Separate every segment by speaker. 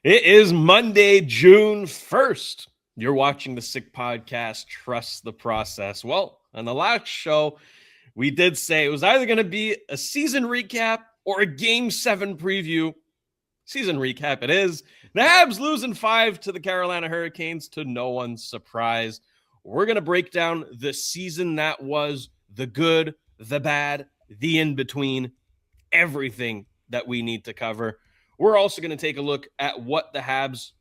Speaker 1: It is Monday, June 1st. You're watching the Sick Podcast, Trust the Process. Well, on the last show, we did say it was either going to be a season recap or a Game 7 preview. Season recap it is. The Habs losing 5 to the Carolina Hurricanes to no one's surprise. We're going to break down the season that was, the good, the bad, the in-between, everything that we need to cover. We're also going to take a look at what the Habs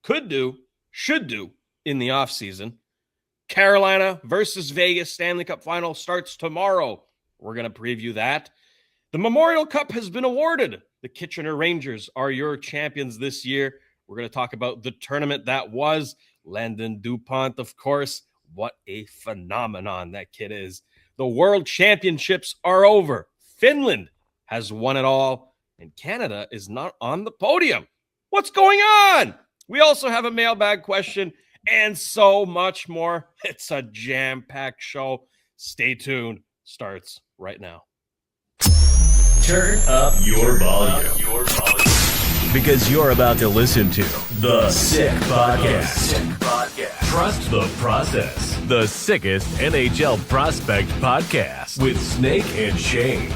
Speaker 1: could do, should do in the offseason. Carolina versus Vegas Stanley Cup final starts tomorrow. We're going to preview that. The Memorial Cup has been awarded. The Kitchener Rangers are your champions this year. We're going to talk about the tournament that was. Landon Dupont, of course. What a phenomenon that kid is. The World Championships are over. Finland has won it all, and Canada is not on the podium. What's going on? We also have a mailbag question and so much more. It's a jam-packed show. Stay tuned. Starts right now.
Speaker 2: Turn up your volume. Because you're about to listen to The Sick Podcast. Trust the process. The sickest NHL prospect podcast with Snake and Shayne.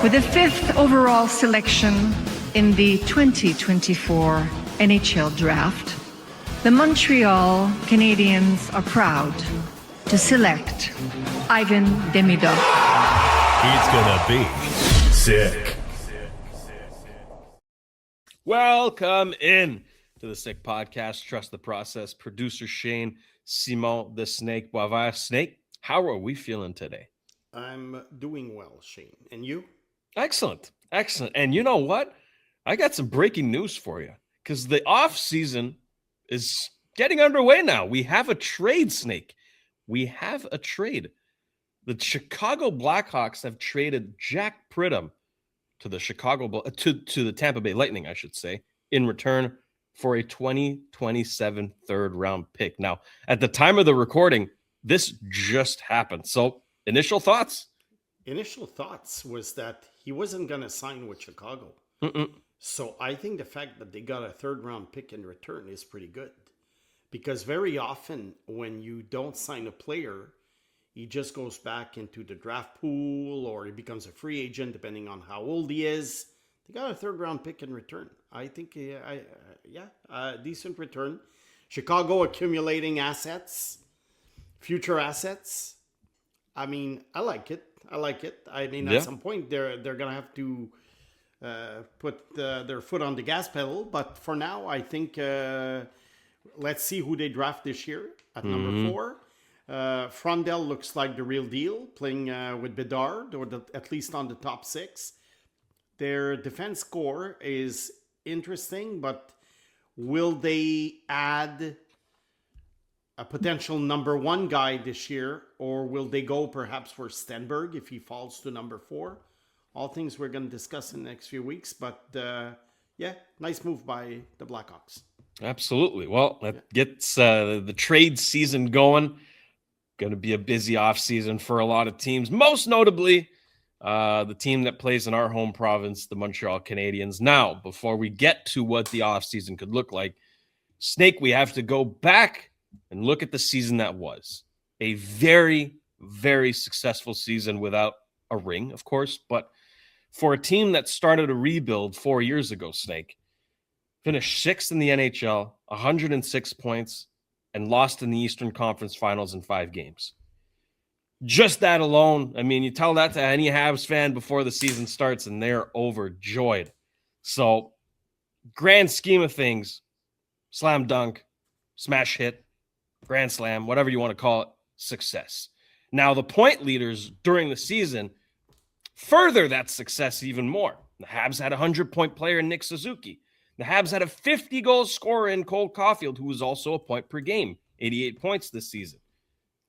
Speaker 3: With the 5th overall selection in the 2024 NHL Draft, the Montreal Canadiens are proud to select Ivan Demidov.
Speaker 2: It's gonna be sick.
Speaker 1: Welcome in to the Sick Podcast, Trust the Process. Producer Shayne, Simon the Snake Boisvert. Snake, how are we feeling today?
Speaker 4: I'm doing well, Shayne. And you?
Speaker 1: Excellent. And you know what? I got some breaking news for you because the offseason is getting underway now. We have a trade, Snake. We have a trade. The Chicago Blackhawks have traded Jack Pridham to the to the Tampa Bay Lightning, I should say, in return for a 2027 third-round pick. Now, at the time of the recording, this just happened. So, initial thoughts?
Speaker 4: Initial thoughts was that he wasn't going to sign with Chicago. So I think the fact that they got a third-round pick in return is pretty good. Because very often when you don't sign a player, he just goes back into the draft pool or he becomes a free agent depending on how old he is. They got a third-round pick in return. I think, decent return. Chicago accumulating assets, future assets. I mean, I like it. At some point, they're going to have to put their foot on the gas pedal. But for now, I think let's see who they draft this year at number 4. Frondell looks like the real deal, playing with Bedard, or at least on the top 6. Their defense core is interesting, but will they add a potential number 1 guy this year, or will they go perhaps for Stenberg if he falls to number 4? All things we're going to discuss in the next few weeks, but nice move by the Blackhawks.
Speaker 1: Absolutely. Well, that gets the trade season going. Going to be a busy offseason for a lot of teams, most notably the team that plays in our home province, the Montreal Canadiens. Now, before we get to what the offseason could look like, Snake, we have to go back and look at the season that was. A very, very successful season without a ring, of course, but for a team that started a rebuild 4 years ago, Snake, finished 6th in the NHL, 106 points, and lost in the Eastern Conference Finals in 5 games. Just that alone, I mean, you tell that to any Habs fan before the season starts, and they're overjoyed. So, grand scheme of things, slam dunk, smash hit, grand slam, whatever you want to call it, success. Now, the point leaders during the season further that success even more. The Habs had a 100-point player in Nick Suzuki. The Habs had a 50-goal scorer in Cole Caulfield, who was also a point per game, 88 points this season.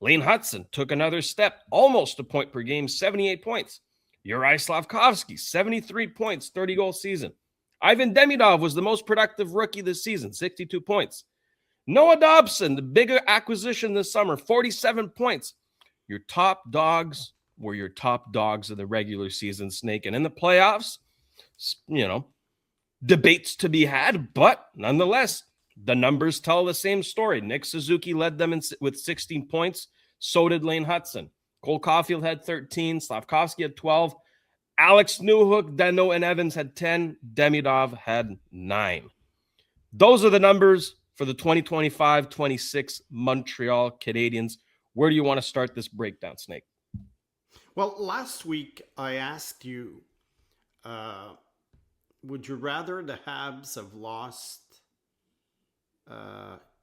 Speaker 1: Lane Hudson took another step, almost a point per game, 78 points. Juraj Slafkovsky, 73 points, 30-goal season. Ivan Demidov was the most productive rookie this season, 62 points. Noah Dobson, the bigger acquisition this summer, 47 points. Your top dogs were your top dogs of the regular season, Snake. And in the playoffs, debates to be had, but nonetheless, the numbers tell the same story. Nick Suzuki led them with 16 points. So did Lane Hudson. Cole Caulfield had 13. Slavkovsky had 12. Alex Newhook, Dano, and Evans had 10. Demidov had 9. Those are the numbers for the 2025-26 Montreal Canadiens. Where do you want to start this breakdown, Snake?
Speaker 4: Well, last week I asked you, would you rather the Habs have lost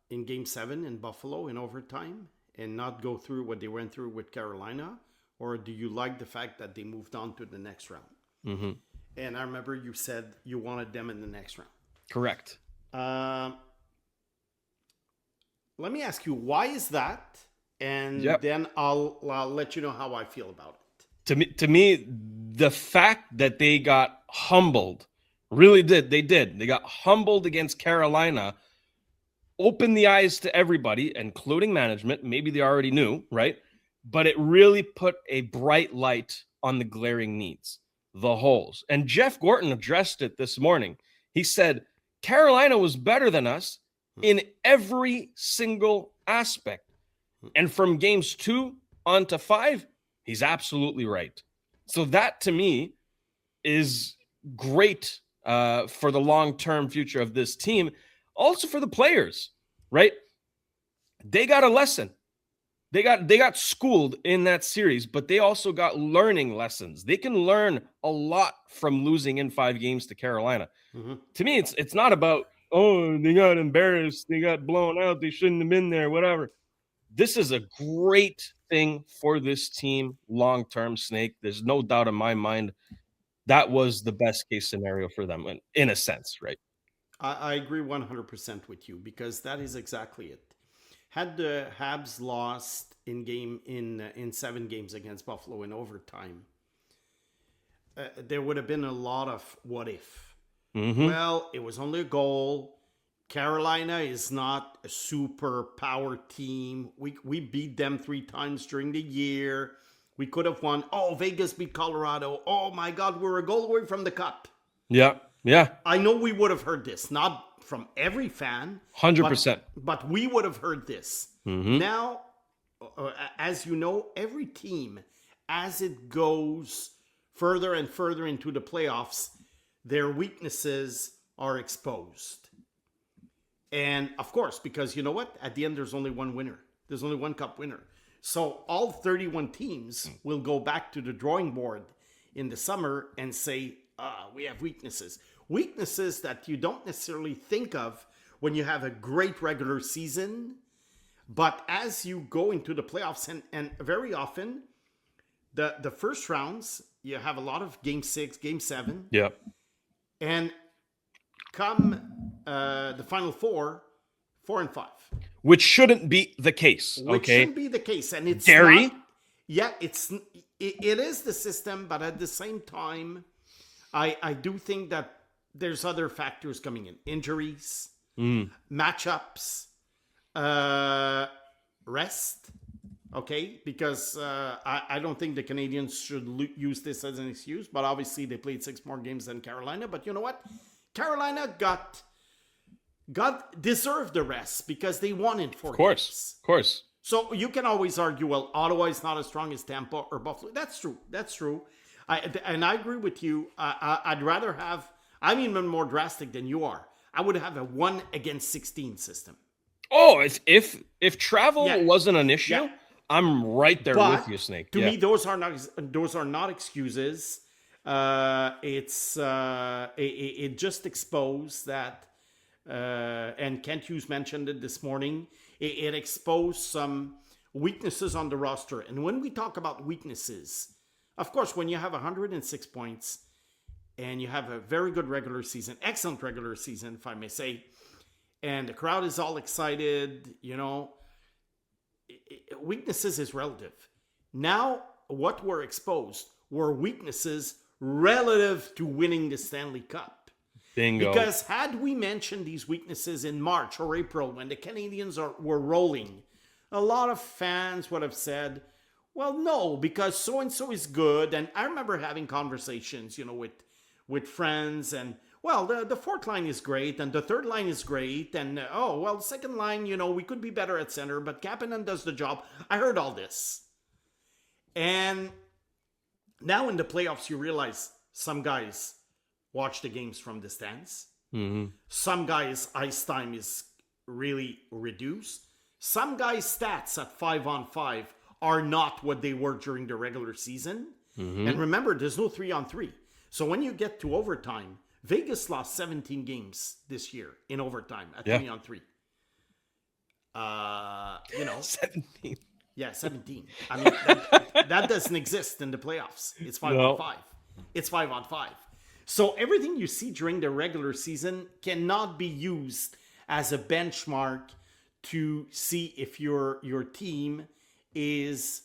Speaker 4: in Game 7 in Buffalo in overtime and not go through what they went through with Carolina? Or do you like the fact that they moved on to the next round?
Speaker 1: Mm-hmm.
Speaker 4: And I remember you said you wanted them in the next round.
Speaker 1: Correct.
Speaker 4: Let me ask you, why is that? And then I'll let you know how I feel about it.
Speaker 1: To me, the fact that they got humbled really did. They did. They got humbled against Carolina, opened the eyes to everybody, including management. Maybe they already knew, right? But it really put a bright light on the glaring needs, the holes. And Jeff Gorton addressed it this morning. He said, Carolina was better than us in every single aspect. And from games 2 on to 5, he's absolutely right. So that, to me, is great for the long-term future of this team. Also for the players, right? They got a lesson. They got schooled in that series, but they also got learning lessons. They can learn a lot from losing in 5 games to Carolina. Mm-hmm. To me, it's not about, oh, they got embarrassed, they got blown out, they shouldn't have been there, whatever. This is a great thing for this team long-term, Snake. There's no doubt in my mind that was the best case scenario for them in a sense, right?
Speaker 4: I agree 100% with you because that is exactly it. Had the Habs lost in 7 games against Buffalo in overtime, there would have been a lot of what if. Mm-hmm. Well, it was only a goal. Carolina is not a super power team. We beat them 3 times during the year. We could have won. Oh, Vegas beat Colorado. Oh my God, we're a goal away from the cup.
Speaker 1: Yeah.
Speaker 4: I know we would have heard this, not from every fan.
Speaker 1: 100%.
Speaker 4: But we would have heard this. Mm-hmm. Now, as you know, every team, as it goes further and further into the playoffs, their weaknesses are exposed. And of course, because you know what? At the end, there's only one winner. There's only one cup winner. So all 31 teams will go back to the drawing board in the summer and say, we have weaknesses. Weaknesses that you don't necessarily think of when you have a great regular season. But as you go into the playoffs, and very often, the first rounds, you have a lot of game 6, game 7.
Speaker 1: Yeah. And
Speaker 4: come the final 4 and 5.
Speaker 1: Which shouldn't be the case.
Speaker 4: Which shouldn't be the case. And it's
Speaker 1: Gary.
Speaker 4: It is the system, but at the same time, I do think that there's other factors coming in. Injuries, matchups, rest. Okay? Because I don't think the Canadiens should use this as an excuse, but obviously they played 6 more games than Carolina. But you know what? Carolina deserved the rest because they won in 4 games.
Speaker 1: Of course.
Speaker 4: So you can always argue, well, Ottawa is not as strong as Tampa or Buffalo. That's true. And I agree with you. I'd rather have, I'm even more drastic than you are. I would have a 1-against-16 system.
Speaker 1: Oh, if travel wasn't an issue, I'm right there with you, Snake.
Speaker 4: To me, those are not excuses. It just exposed that, and Kent Hughes mentioned it this morning. It exposed some weaknesses on the roster. And when we talk about weaknesses, of course, when you have 106 points and you have a very good regular season, excellent regular season, if I may say, and the crowd is all excited, weaknesses is relative. Now, what were exposed were weaknesses relative to winning the Stanley Cup.
Speaker 1: Bingo.
Speaker 4: Because had we mentioned these weaknesses in March or April when the Canadiens were rolling, a lot of fans would have said, well, no, because so-and-so is good. And I remember having conversations, with friends and, well, the fourth line is great, and the third line is great, and the second line, we could be better at center, but Kapanen does the job. I heard all this. And now in the playoffs, you realize some guys watch the games from the stands.
Speaker 1: Mm-hmm.
Speaker 4: Some guys' ice time is really reduced. Some guys' stats at 5-on-5 are not what they were during the regular season.
Speaker 1: Mm-hmm.
Speaker 4: And remember, there's no 3-on-3. So when you get to overtime, Vegas lost 17 games this year in overtime at 3-on-3.
Speaker 1: 17.
Speaker 4: Yeah, 17. I mean, that doesn't exist in the playoffs. It's 5-on-5. It's 5-on-5. So everything you see during the regular season cannot be used as a benchmark to see if your team is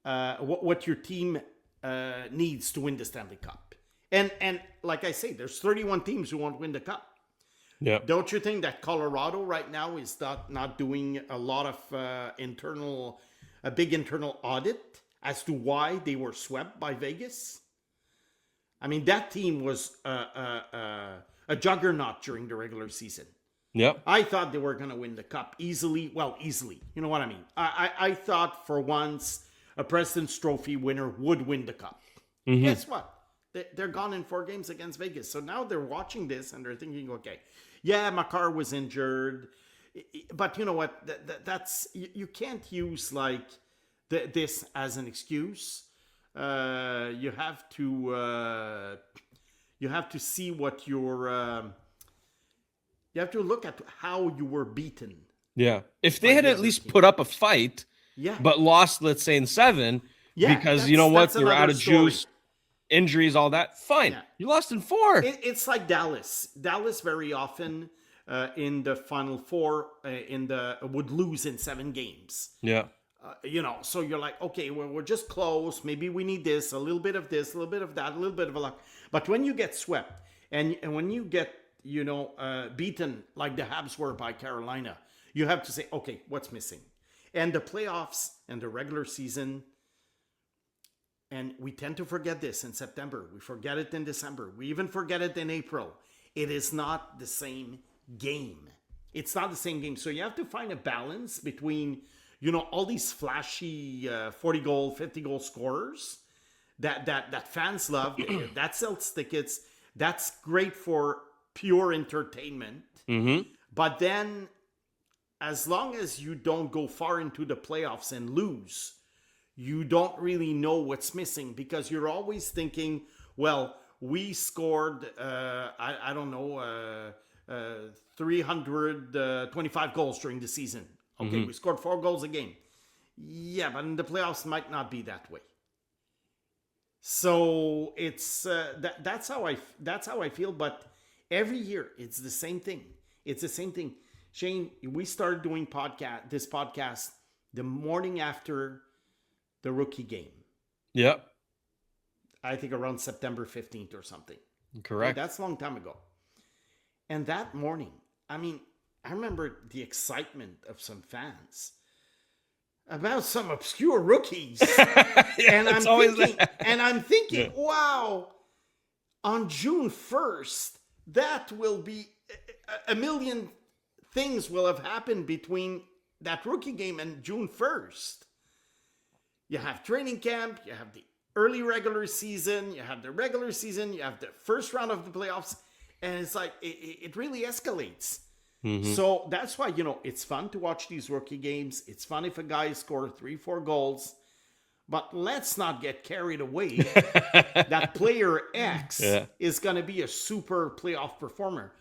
Speaker 4: what your team needs to win the Stanley Cup. And like I say, there's 31 teams who won't win the cup.
Speaker 1: Yeah.
Speaker 4: Don't you think that Colorado right now is not doing a lot of a big internal audit as to why they were swept by Vegas? I mean, that team was a juggernaut during the regular season.
Speaker 1: Yep.
Speaker 4: I thought they were going to win the cup easily. Well, easily. You know what I mean? I thought for once a President's Trophy winner would win the cup.
Speaker 1: Mm-hmm.
Speaker 4: Guess what? They're gone in 4 games against Vegas. So now they're watching this and they're thinking, okay, yeah, Makar was injured. But you know what? That's you can't use like this as an excuse. You have to see what your you have to look at how you were beaten.
Speaker 1: Yeah. If they had at least put up a fight, but lost, let's say, in 7, because you know what? You're out of juice, injuries, all that. Fine. Yeah. You lost in 4.
Speaker 4: It's like Dallas. Dallas very often in the Final Four would lose in 7 games.
Speaker 1: Yeah.
Speaker 4: So you're like, okay, we're just close. Maybe we need this, a little bit of this, a little bit of that, a little bit of a luck. But when you get swept and when you get, beaten like the Habs were by Carolina, you have to say, okay, what's missing? And the playoffs and the regular season, and we tend to forget this in September. We forget it in December. We even forget it in April. It is not the same game. It's not the same game. So you have to find a balance between all these flashy 40-goal, 50-goal scorers that fans love, that sells tickets. That's great for pure entertainment.
Speaker 1: Mm-hmm.
Speaker 4: But then, as long as you don't go far into the playoffs and lose, you don't really know what's missing because you're always thinking, well, we scored, 325 goals during the season. Okay, we scored 4 goals a game. Yeah, but in the playoffs might not be that way. So it's that's how I feel. But every year it's the same thing. It's the same thing. Shayne, we started doing this podcast the morning after the rookie game.
Speaker 1: Yep.
Speaker 4: I think around September 15th or something.
Speaker 1: Correct.
Speaker 4: That's a long time ago. And that morning, I remember the excitement of some fans about some obscure rookies. And I'm thinking, wow, on June 1st, that will be a million things will have happened between that rookie game and June 1st. You have training camp, you have the early regular season, you have the regular season, you have the first round of the playoffs, and it's like, it really escalates. Mm-hmm. So that's why, it's fun to watch these rookie games. It's fun if a guy scores 3-4 goals. But let's not get carried away that player X is going to be a super playoff performer.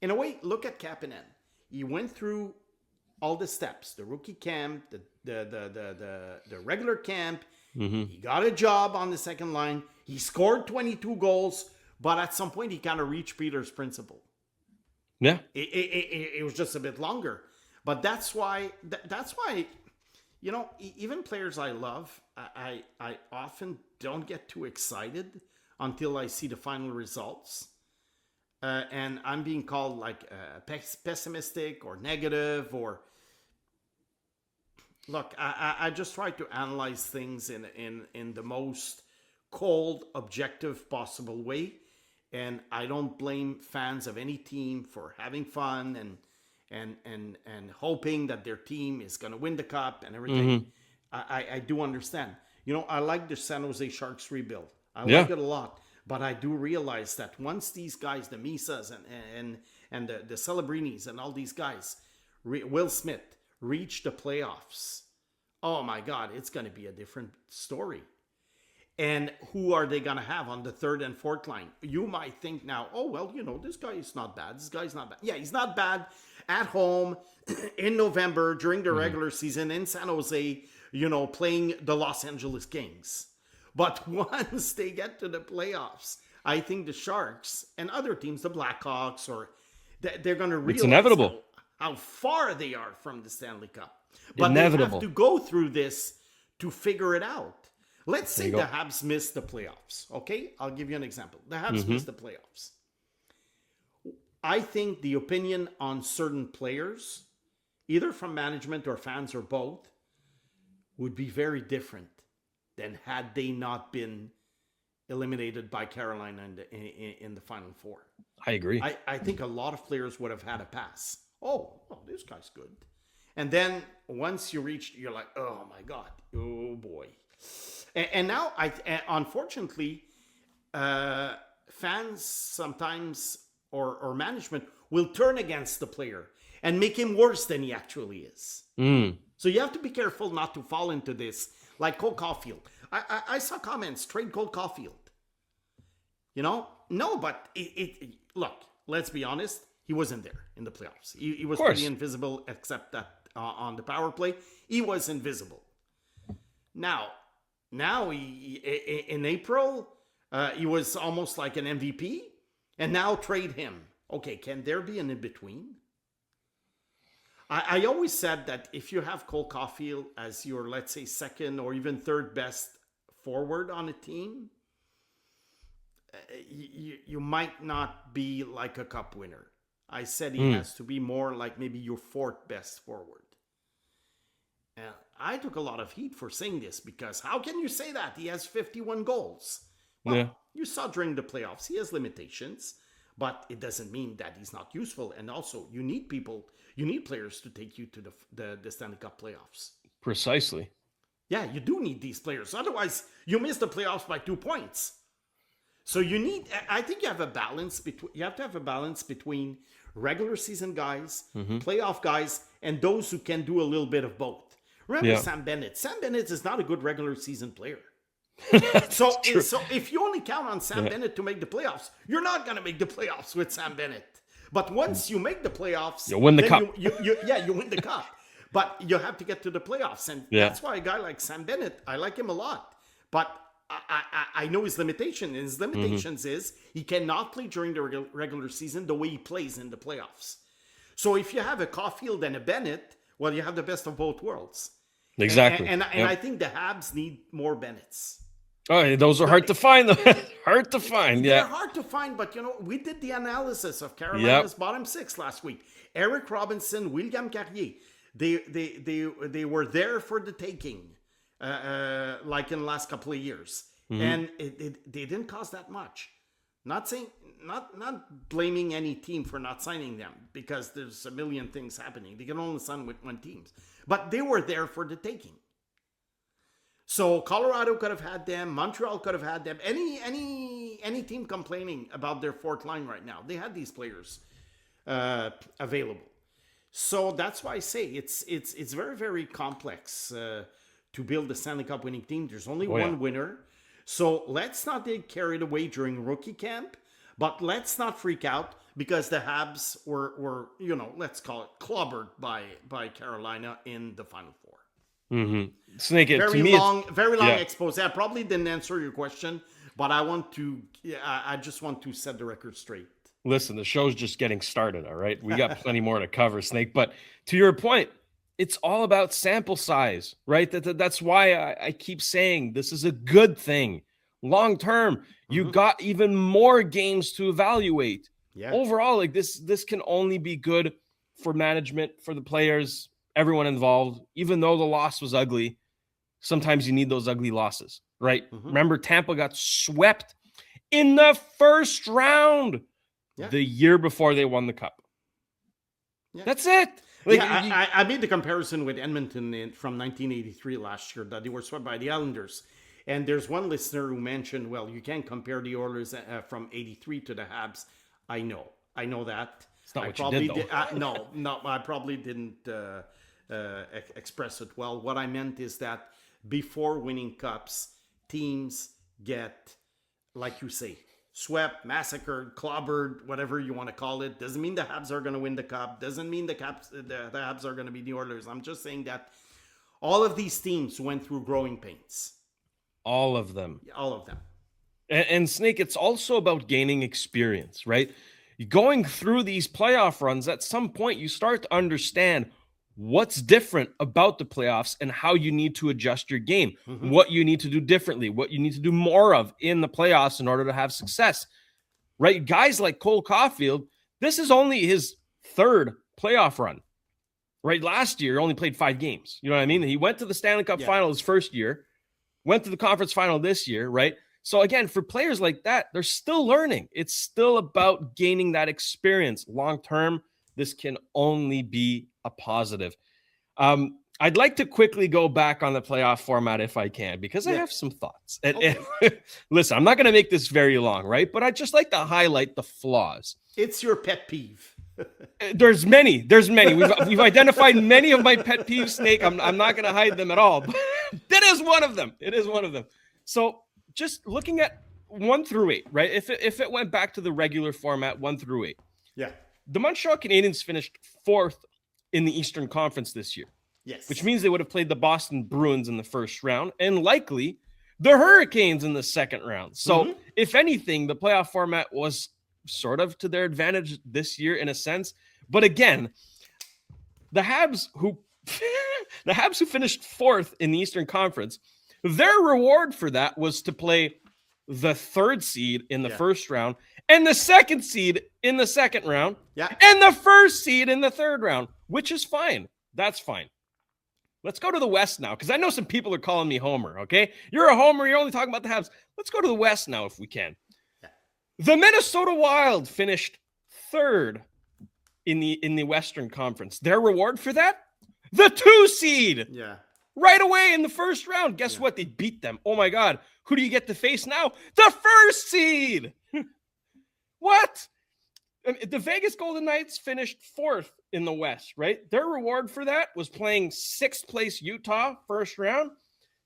Speaker 4: In a way, look at Kapanen. He went through all the steps, the rookie camp, the regular camp. Mm-hmm. He got a job on the second line. He scored 22 goals, but at some point he kind of reached Peter's principle.
Speaker 1: Yeah,
Speaker 4: it was just a bit longer, but that's why even players I love, I often don't get too excited until I see the final results, and I'm being called like pessimistic or negative. Or look, I just try to analyze things in the most cold, objective possible way. And I don't blame fans of any team for having fun and hoping that their team is going to win the cup and everything. I do understand. I like the San Jose Sharks rebuild. I like it a lot. But I do realize that once these guys, the Misas and the Celebrinis and all these guys, Will Smith, reach the playoffs, oh my God, it's going to be a different story. And who are they going to have on the third and fourth line? You might think now, oh, well, this guy is not bad. This guy's not bad. Yeah, he's not bad at home in November during the regular season in San Jose, playing the Los Angeles Kings. But once they get to the playoffs, I think the Sharks and other teams, the Blackhawks, they're going to realize
Speaker 1: it's inevitable
Speaker 4: how far they are from the Stanley Cup. But
Speaker 1: inevitable.
Speaker 4: They have to go through this to figure it out. Let's say the Habs miss the playoffs, okay? I'll give you an example. The Habs miss the playoffs. I think the opinion on certain players, either from management or fans or both, would be very different than had they not been eliminated by Carolina in the Final Four.
Speaker 1: I agree.
Speaker 4: I think a lot of players would have had a pass. Oh, this guy's good. And then once you're like, oh my God, oh boy. And now, unfortunately, fans sometimes or management will turn against the player and make him worse than he actually is. So you have to be careful not to fall into this. Like Cole Caulfield. I saw comments, trade Cole Caulfield. No, but look, let's be honest. He wasn't there in the playoffs. He was pretty invisible, except that on the power play. He was invisible. Now in April, he was almost like an MVP. And now trade him. Okay, can there be an in-between? I always said that if you have Cole Caulfield as your, let's say, second or even third best forward on a team, you might not be like a cup winner. I said he has to be more like maybe your fourth best forward. And I took a lot of heat for saying this because how can you say that? He has 51 goals. Well, you saw during the playoffs, he has limitations. But it doesn't mean that he's not useful. And also, you need players to take you to the Stanley Cup playoffs.
Speaker 1: Precisely.
Speaker 4: Yeah, you do need these players. Otherwise, you miss the playoffs by 2 points. So I think you have to have a balance between regular season guys, playoff guys, and those who can do a little bit of both. Remember Sam Bennett. Sam Bennett is not a good regular season player. So if you only count on Sam Bennett to make the playoffs, you're not going to make the playoffs with Sam Bennett. But once you make the playoffs,
Speaker 1: you'll win the cup.
Speaker 4: You win the cup. But you have to get to the playoffs. And that's why a guy like Sam Bennett, I like him a lot. But I know his limitation. And his limitations is he cannot play during the regular season the way he plays in the playoffs. So if you have a Caulfield and a Bennett, well, you have the best of both worlds.
Speaker 1: Exactly.
Speaker 4: And I think the Habs need more Bennetts.
Speaker 1: Oh, those are hard to find. Hard to find,
Speaker 4: They're hard to find, but we did the analysis of Carolina's bottom six last week. Eric Robinson, William Carrier, they were there for the taking, like in the last couple of years, and they didn't cost that much. Not blaming any team for not signing them because there's a million things happening. They can only sign with one team, but they were there for the taking. So Colorado could have had them. Montreal could have had them. Any team complaining about their fourth line right now, they had these players available. So that's why I say it's very, very complex to build a Stanley Cup winning team. There's only one winner. So let's not get carried away during rookie camp, but let's not freak out because the Habs were let's call it clobbered by Carolina in the Final Four.
Speaker 1: Snake it.
Speaker 4: Very long expose. I probably didn't answer your question, but I just want to set the record straight.
Speaker 1: Listen, the show's just getting started, all right? We got plenty more to cover, Snake. But to your point, it's all about sample size, right? That's why I keep saying this is a good thing. Long term, you got even more games to evaluate. Yeah. Overall, like this can only be good for management, for the players, everyone involved. Even though the loss was ugly, sometimes you need those ugly losses, right? Remember, Tampa got swept in the first round
Speaker 4: Yeah.
Speaker 1: the year before they won the cup.
Speaker 4: Yeah.
Speaker 1: That's it.
Speaker 4: I made the comparison with Edmonton from 1983 last year, that they were swept by the Islanders. And there's one listener who mentioned, well, you can't compare the Oilers from 83 to the Habs. I know that.
Speaker 1: It's not what
Speaker 4: probably
Speaker 1: you did, though.
Speaker 4: No, I probably didn't express it well. What I meant is that before winning cups, teams get, like you say, swept, massacred, clobbered, whatever you want to call it. Doesn't mean the Habs are going to win the cup. Doesn't mean the Habs are going to be the Oilers. I'm just saying that all of these teams went through growing pains.
Speaker 1: All of them.
Speaker 4: All of them.
Speaker 1: And Snake, it's also about gaining experience, right? Going through these playoff runs, at some point you start to understand what's different about the playoffs and how you need to adjust your game, what you need to do differently, what you need to do more of in the playoffs in order to have success, right? Guys like Cole Caulfield, this is only his third playoff run, right? Last year, he only played 5 games. You know what I mean? He went to the Stanley Cup final his first year, went to the conference final this year, right? So again, for players like that, they're still learning. It's still about gaining that experience. Long-term, this can only be a positive. I'd like to quickly go back on the playoff format if I can, because I have some thoughts. And listen, I'm not going to make this very long, right? But I'd just like to highlight the flaws.
Speaker 4: It's your pet peeve.
Speaker 1: There's many. We've identified many of my pet peeves, Snake. I'm not going to hide them at all. But that is one of them. It is one of them. So just looking at 1 through 8, right? If it went back to the regular format, 1 through 8.
Speaker 4: Yeah.
Speaker 1: The Montreal Canadiens finished 4th in the Eastern Conference this year.
Speaker 4: Yes.
Speaker 1: Which means they would have played the Boston Bruins in the first round and likely the Hurricanes in the second round. So if anything, the playoff format was sort of to their advantage this year in a sense. But again, the Habs who finished 4th in the Eastern Conference, their reward for that was to play the 3rd seed in the first round and the 2nd seed in the second round and the 1st seed in the 3rd round, which is fine. That's fine. Let's go to the West now, because I know some people are calling me Homer, okay? You're a Homer. You're only talking about the Habs. Let's go to the West now if we can. Yeah. The Minnesota Wild finished 3rd in the Western Conference. Their reward for that? The 2 seed.
Speaker 4: Yeah.
Speaker 1: Right away in the first round. Guess what? They beat them. Oh, my God. Who do you get to face now? The 1st seed. What? The Vegas Golden Knights finished 4th in the West, right? Their reward for that was playing 6th place Utah first round,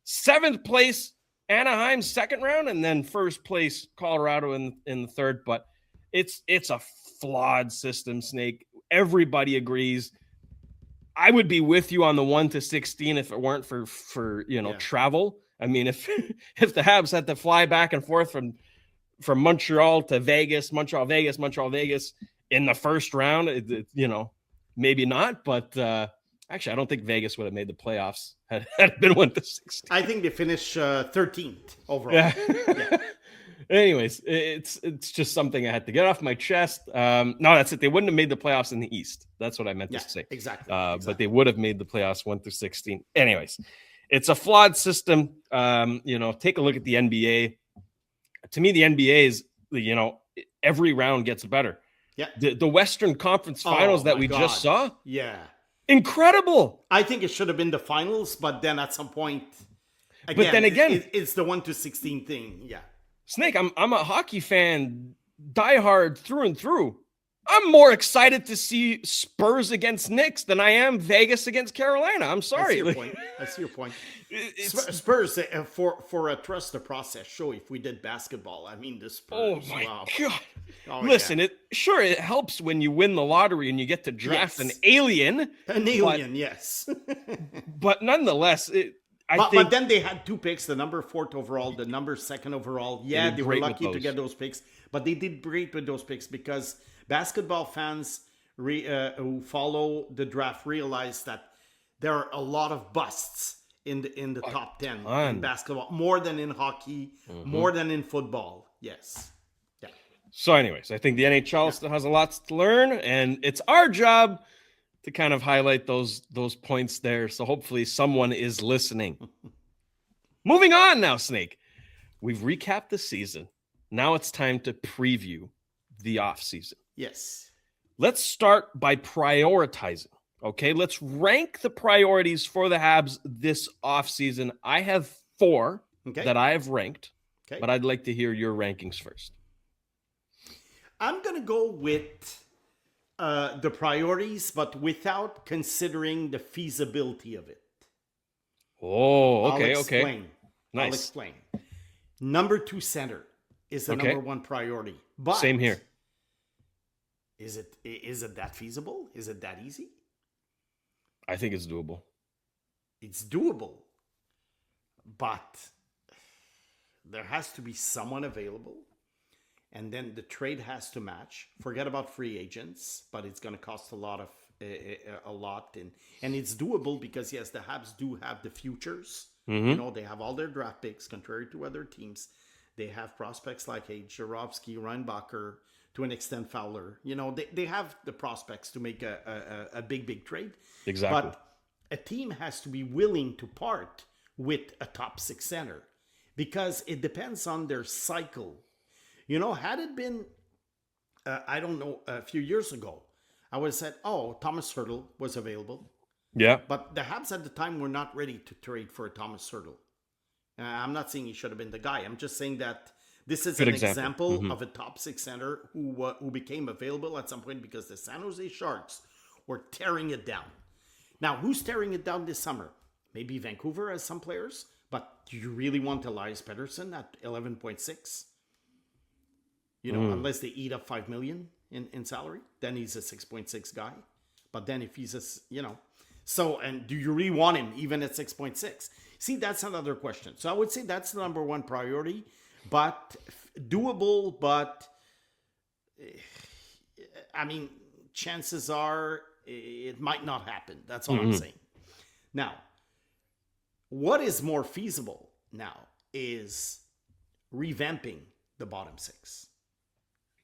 Speaker 1: 7th place Anaheim second round, and then 1st place Colorado in the third. But it's a flawed system, Snake. Everybody agrees. I would be with you on the 1 to 16 if it weren't for travel. I mean, if the Habs had to fly back and forth from Montreal to Vegas, Montreal, Vegas in the first round, maybe not. But actually, I don't think Vegas would have made the playoffs had it been 1 to 16.
Speaker 4: I think they finished 13th overall.
Speaker 1: Yeah. Anyways, it's just something I had to get off my chest. No, that's it. They wouldn't have made the playoffs in the East. That's what I meant to say.
Speaker 4: Exactly.
Speaker 1: But they would have made the playoffs 1 through 16. Anyways, it's a flawed system. Take a look at the NBA. To me, the NBA is, every round gets better. Yeah. The Western Conference Finals that we just saw.
Speaker 4: Yeah.
Speaker 1: Incredible.
Speaker 4: I think it should have been the finals, but then at some point, again, it's the 1 to 16 thing. Yeah.
Speaker 1: Snake, I'm a hockey fan, diehard through and through. I'm more excited to see Spurs against Knicks than I am Vegas against Carolina. I'm sorry.
Speaker 4: I see your point. Spurs, for a trust the process show, if we did basketball, I mean, the Spurs.
Speaker 1: Oh, my God. Listen, it helps when you win the lottery and you get to draft an alien.
Speaker 4: Yes.
Speaker 1: But nonetheless,
Speaker 4: but then they had 2 picks, the number 4th overall, the number 2nd overall. Yeah, they were lucky to get those picks, but they did great with those picks because basketball fans who follow the draft realize that there are a lot of busts in the top 10 in basketball, more than in hockey, more than in football. Yes. Yeah.
Speaker 1: So anyways, I think the NHL still has a lot to learn, and it's our job to kind of highlight those points there. So hopefully someone is listening. Moving on now, Snake. We've recapped the season. now it's time to preview the offseason.
Speaker 4: Yes.
Speaker 1: Let's start by prioritizing. Okay, let's rank the priorities for the Habs this offseason. I have 4 that I have ranked, but I'd like to hear your rankings first.
Speaker 4: I'm going to go with the priorities, but without considering the feasibility of it.
Speaker 1: Oh, okay,
Speaker 4: I'll explain.
Speaker 1: okay. Nice.
Speaker 4: I'll explain. Number 2 center is the number 1 priority. But
Speaker 1: same here.
Speaker 4: Is it that feasible? Is it that easy?
Speaker 1: I think it's doable.
Speaker 4: It's doable. But there has to be someone available. And then the trade has to match. Forget about free agents, but it's going to cost a lot. And it's doable because, yes, the Habs do have the futures.
Speaker 1: Mm-hmm.
Speaker 4: You know, they have all their draft picks, contrary to other teams. They have prospects like Jarofsky, Reinbacher, to an extent Fowler. You know, they have the prospects to make a big trade.
Speaker 1: Exactly.
Speaker 4: But a team has to be willing to part with a top 6 center because it depends on their cycle. You know, had it been, I don't know, a few years ago, I would have said, oh, Thomas Hertl was available.
Speaker 1: Yeah.
Speaker 4: But the Habs at the time were not ready to trade for a Thomas Hertl. I'm not saying he should have been the guy. I'm just saying that this is an example of a top 6 center who became available at some point because the San Jose Sharks were tearing it down. Now, who's tearing it down this summer? Maybe Vancouver has some players, but do you really want Elias Pettersson at 11.6? You know, unless they eat up $5 million in salary, then he's a 6.6 guy. But then if he's and do you really want him even at 6.6? See, that's another question. So I would say that's the number 1 priority, but doable. But I mean, chances are it might not happen. That's all I'm saying. Now, what is more feasible now is revamping the bottom 6.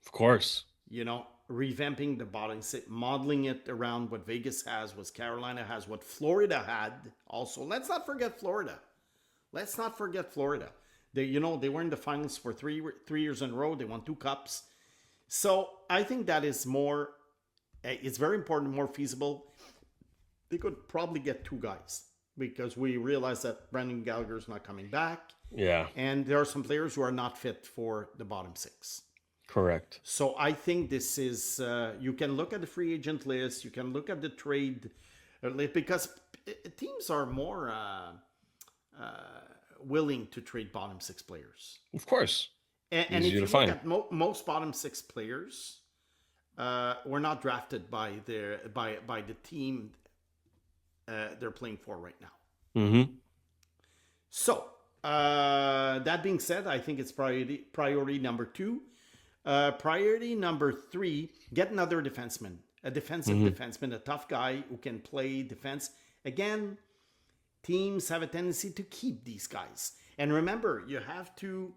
Speaker 1: Of course.
Speaker 4: You know, revamping the bottom 6, modeling it around what Vegas has, what Carolina has, what Florida had. Also, let's not forget Florida. They were in the finals for three years in a row. They won 2 cups. So I think that is more. It's very important, more feasible. They could probably get 2 guys because we realize that Brendan Gallagher is not coming back.
Speaker 1: Yeah.
Speaker 4: And there are some players who are not fit for the bottom 6.
Speaker 1: Correct.
Speaker 4: So I think this is, you can look at the free agent list, you can look at the trade list, because teams are more willing to trade bottom 6 players.
Speaker 1: Of course.
Speaker 4: And if you look at most bottom 6 players, were not drafted by the team they're playing for right now.
Speaker 1: Mm-hmm.
Speaker 4: So that being said, I think it's priority number 2. Priority number 3, get another defenseman, a defensive defenseman, a tough guy who can play defense. Again, teams have a tendency to keep these guys. And remember, you have to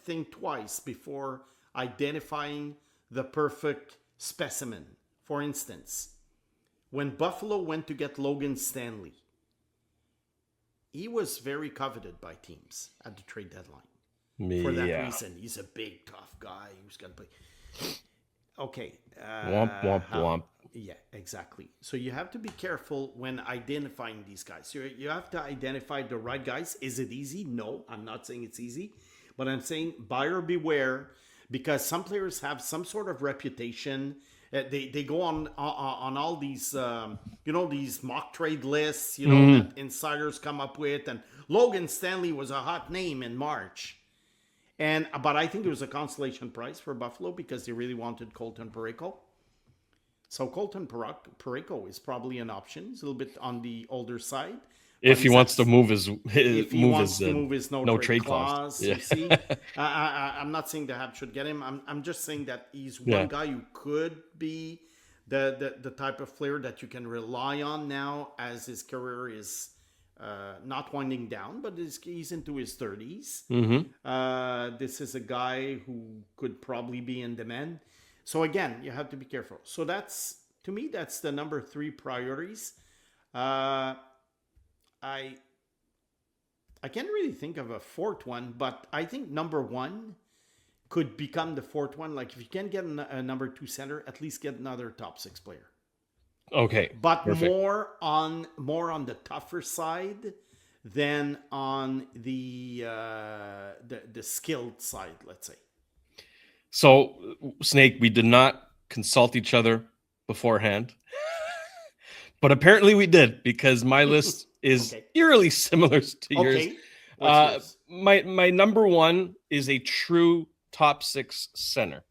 Speaker 4: think twice before identifying the perfect specimen. For instance, when Buffalo went to get Logan Stanley, he was very coveted by teams at the trade deadline. For that reason, he's a big, tough guy who's going to play. Okay.
Speaker 1: Womp, womp, womp.
Speaker 4: Yeah, exactly. So you have to be careful when identifying these guys. You have to identify the right guys. Is it easy? No, I'm not saying it's easy. But I'm saying buyer beware, because some players have some sort of reputation. They go on all these, these mock trade lists, that insiders come up with. And Logan Stanley was a hot name in March. But I think it was a consolation price for Buffalo because they really wanted Colton Parayko. So Colton Parayko is probably an option. He's a little bit on the older side.
Speaker 1: If he wants to move his
Speaker 4: no trade clause.
Speaker 1: Yeah.
Speaker 4: You see, I'm not saying the Habs should get him. I'm just saying that he's one guy who could be the type of player that you can rely on now as his career is not winding down, but he's into his 30s.
Speaker 1: Mm-hmm.
Speaker 4: This is a guy who could probably be in demand. So again, you have to be careful. So that's the number 3 priorities. I can't really think of a 4th one, but I think number 1 could become the fourth one. Like if you can get a number 2 center, at least get another top 6 player.
Speaker 1: Okay.
Speaker 4: But
Speaker 1: perfect.
Speaker 4: more on the tougher side than on the skilled side, let's say.
Speaker 1: So, Snake, we did not consult each other beforehand, but apparently we did, because my list is eerily similar to yours.
Speaker 4: What's yours?
Speaker 1: My number one is a true top 6 center,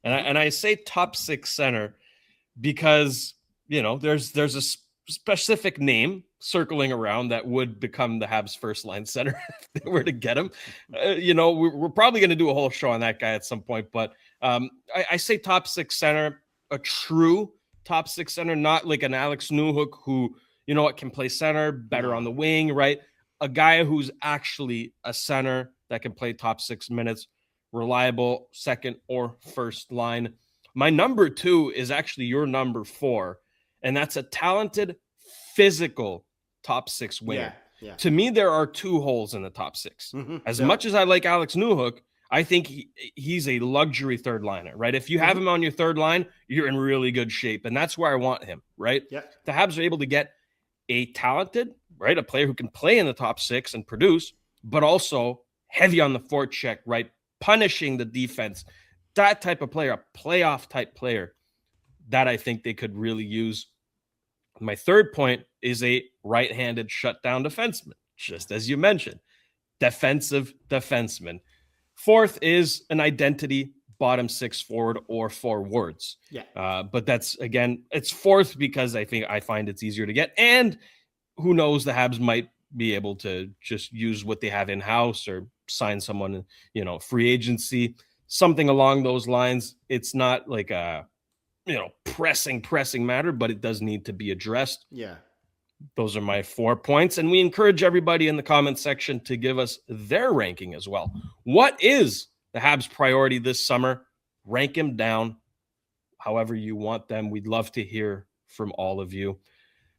Speaker 1: and I say top 6 center because there's a specific name circling around that would become the Habs' first line center if they were to get him. We're probably going to do a whole show on that guy at some point, but I say top 6 center, a true top 6 center, not like an Alex Newhook who, can play center better on the wing, right? A guy who's actually a center that can play top 6 minutes, reliable second or first line. My number 2 is actually your number 4, and that's a talented, physical top 6 winger.
Speaker 4: Yeah.
Speaker 1: To me, there are 2 holes in the top 6. As much as I like Alex Newhook, I think he's a luxury third liner, right? If you have him on your third line, you're in really good shape, and that's where I want him, right?
Speaker 4: Yeah.
Speaker 1: The Habs are able to get a talented, right, a player who can play in the top 6 and produce, but also heavy on the forecheck, right, punishing the defense. That type of player, a playoff type player, that I think they could really use. My third point is a right-handed shutdown defenseman, just as you mentioned. Defensive defenseman. Fourth is an identity bottom 6 forward or forwards.
Speaker 4: Yeah.
Speaker 1: But that's, again, it's fourth because I find it's easier to get. And who knows, the Habs might be able to just use what they have in-house or sign someone, free agency, something along those lines. It's not like a, pressing matter, but it does need to be addressed.
Speaker 4: Yeah.
Speaker 1: Those are my 4 points. And we encourage everybody in the comment section to give us their ranking as well. What is the Habs' priority this summer? Rank them down however you want them. We'd love to hear from all of you.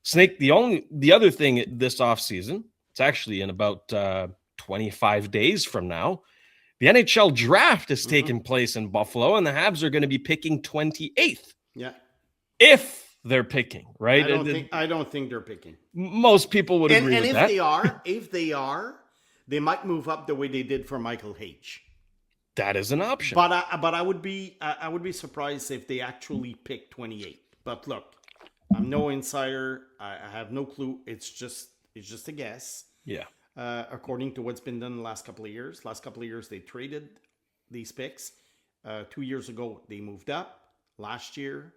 Speaker 1: Snake, the other thing this offseason, it's actually in about 25 days from now, the NHL Draft is taking place in Buffalo, and the Habs are going to be picking 28th.
Speaker 4: Yeah.
Speaker 1: If they're picking, right?
Speaker 4: I don't think they're picking.
Speaker 1: Most people would agree with that.
Speaker 4: And if they are, they might move up the way they did for Michael H.
Speaker 1: That is an option.
Speaker 4: But I would be surprised if they actually pick 28. But look, I'm no insider. I have no clue. It's just a guess.
Speaker 1: Yeah.
Speaker 4: According to what's been done the last couple of years. Last couple of years, they traded these picks. 2 years ago, they moved up. Last year,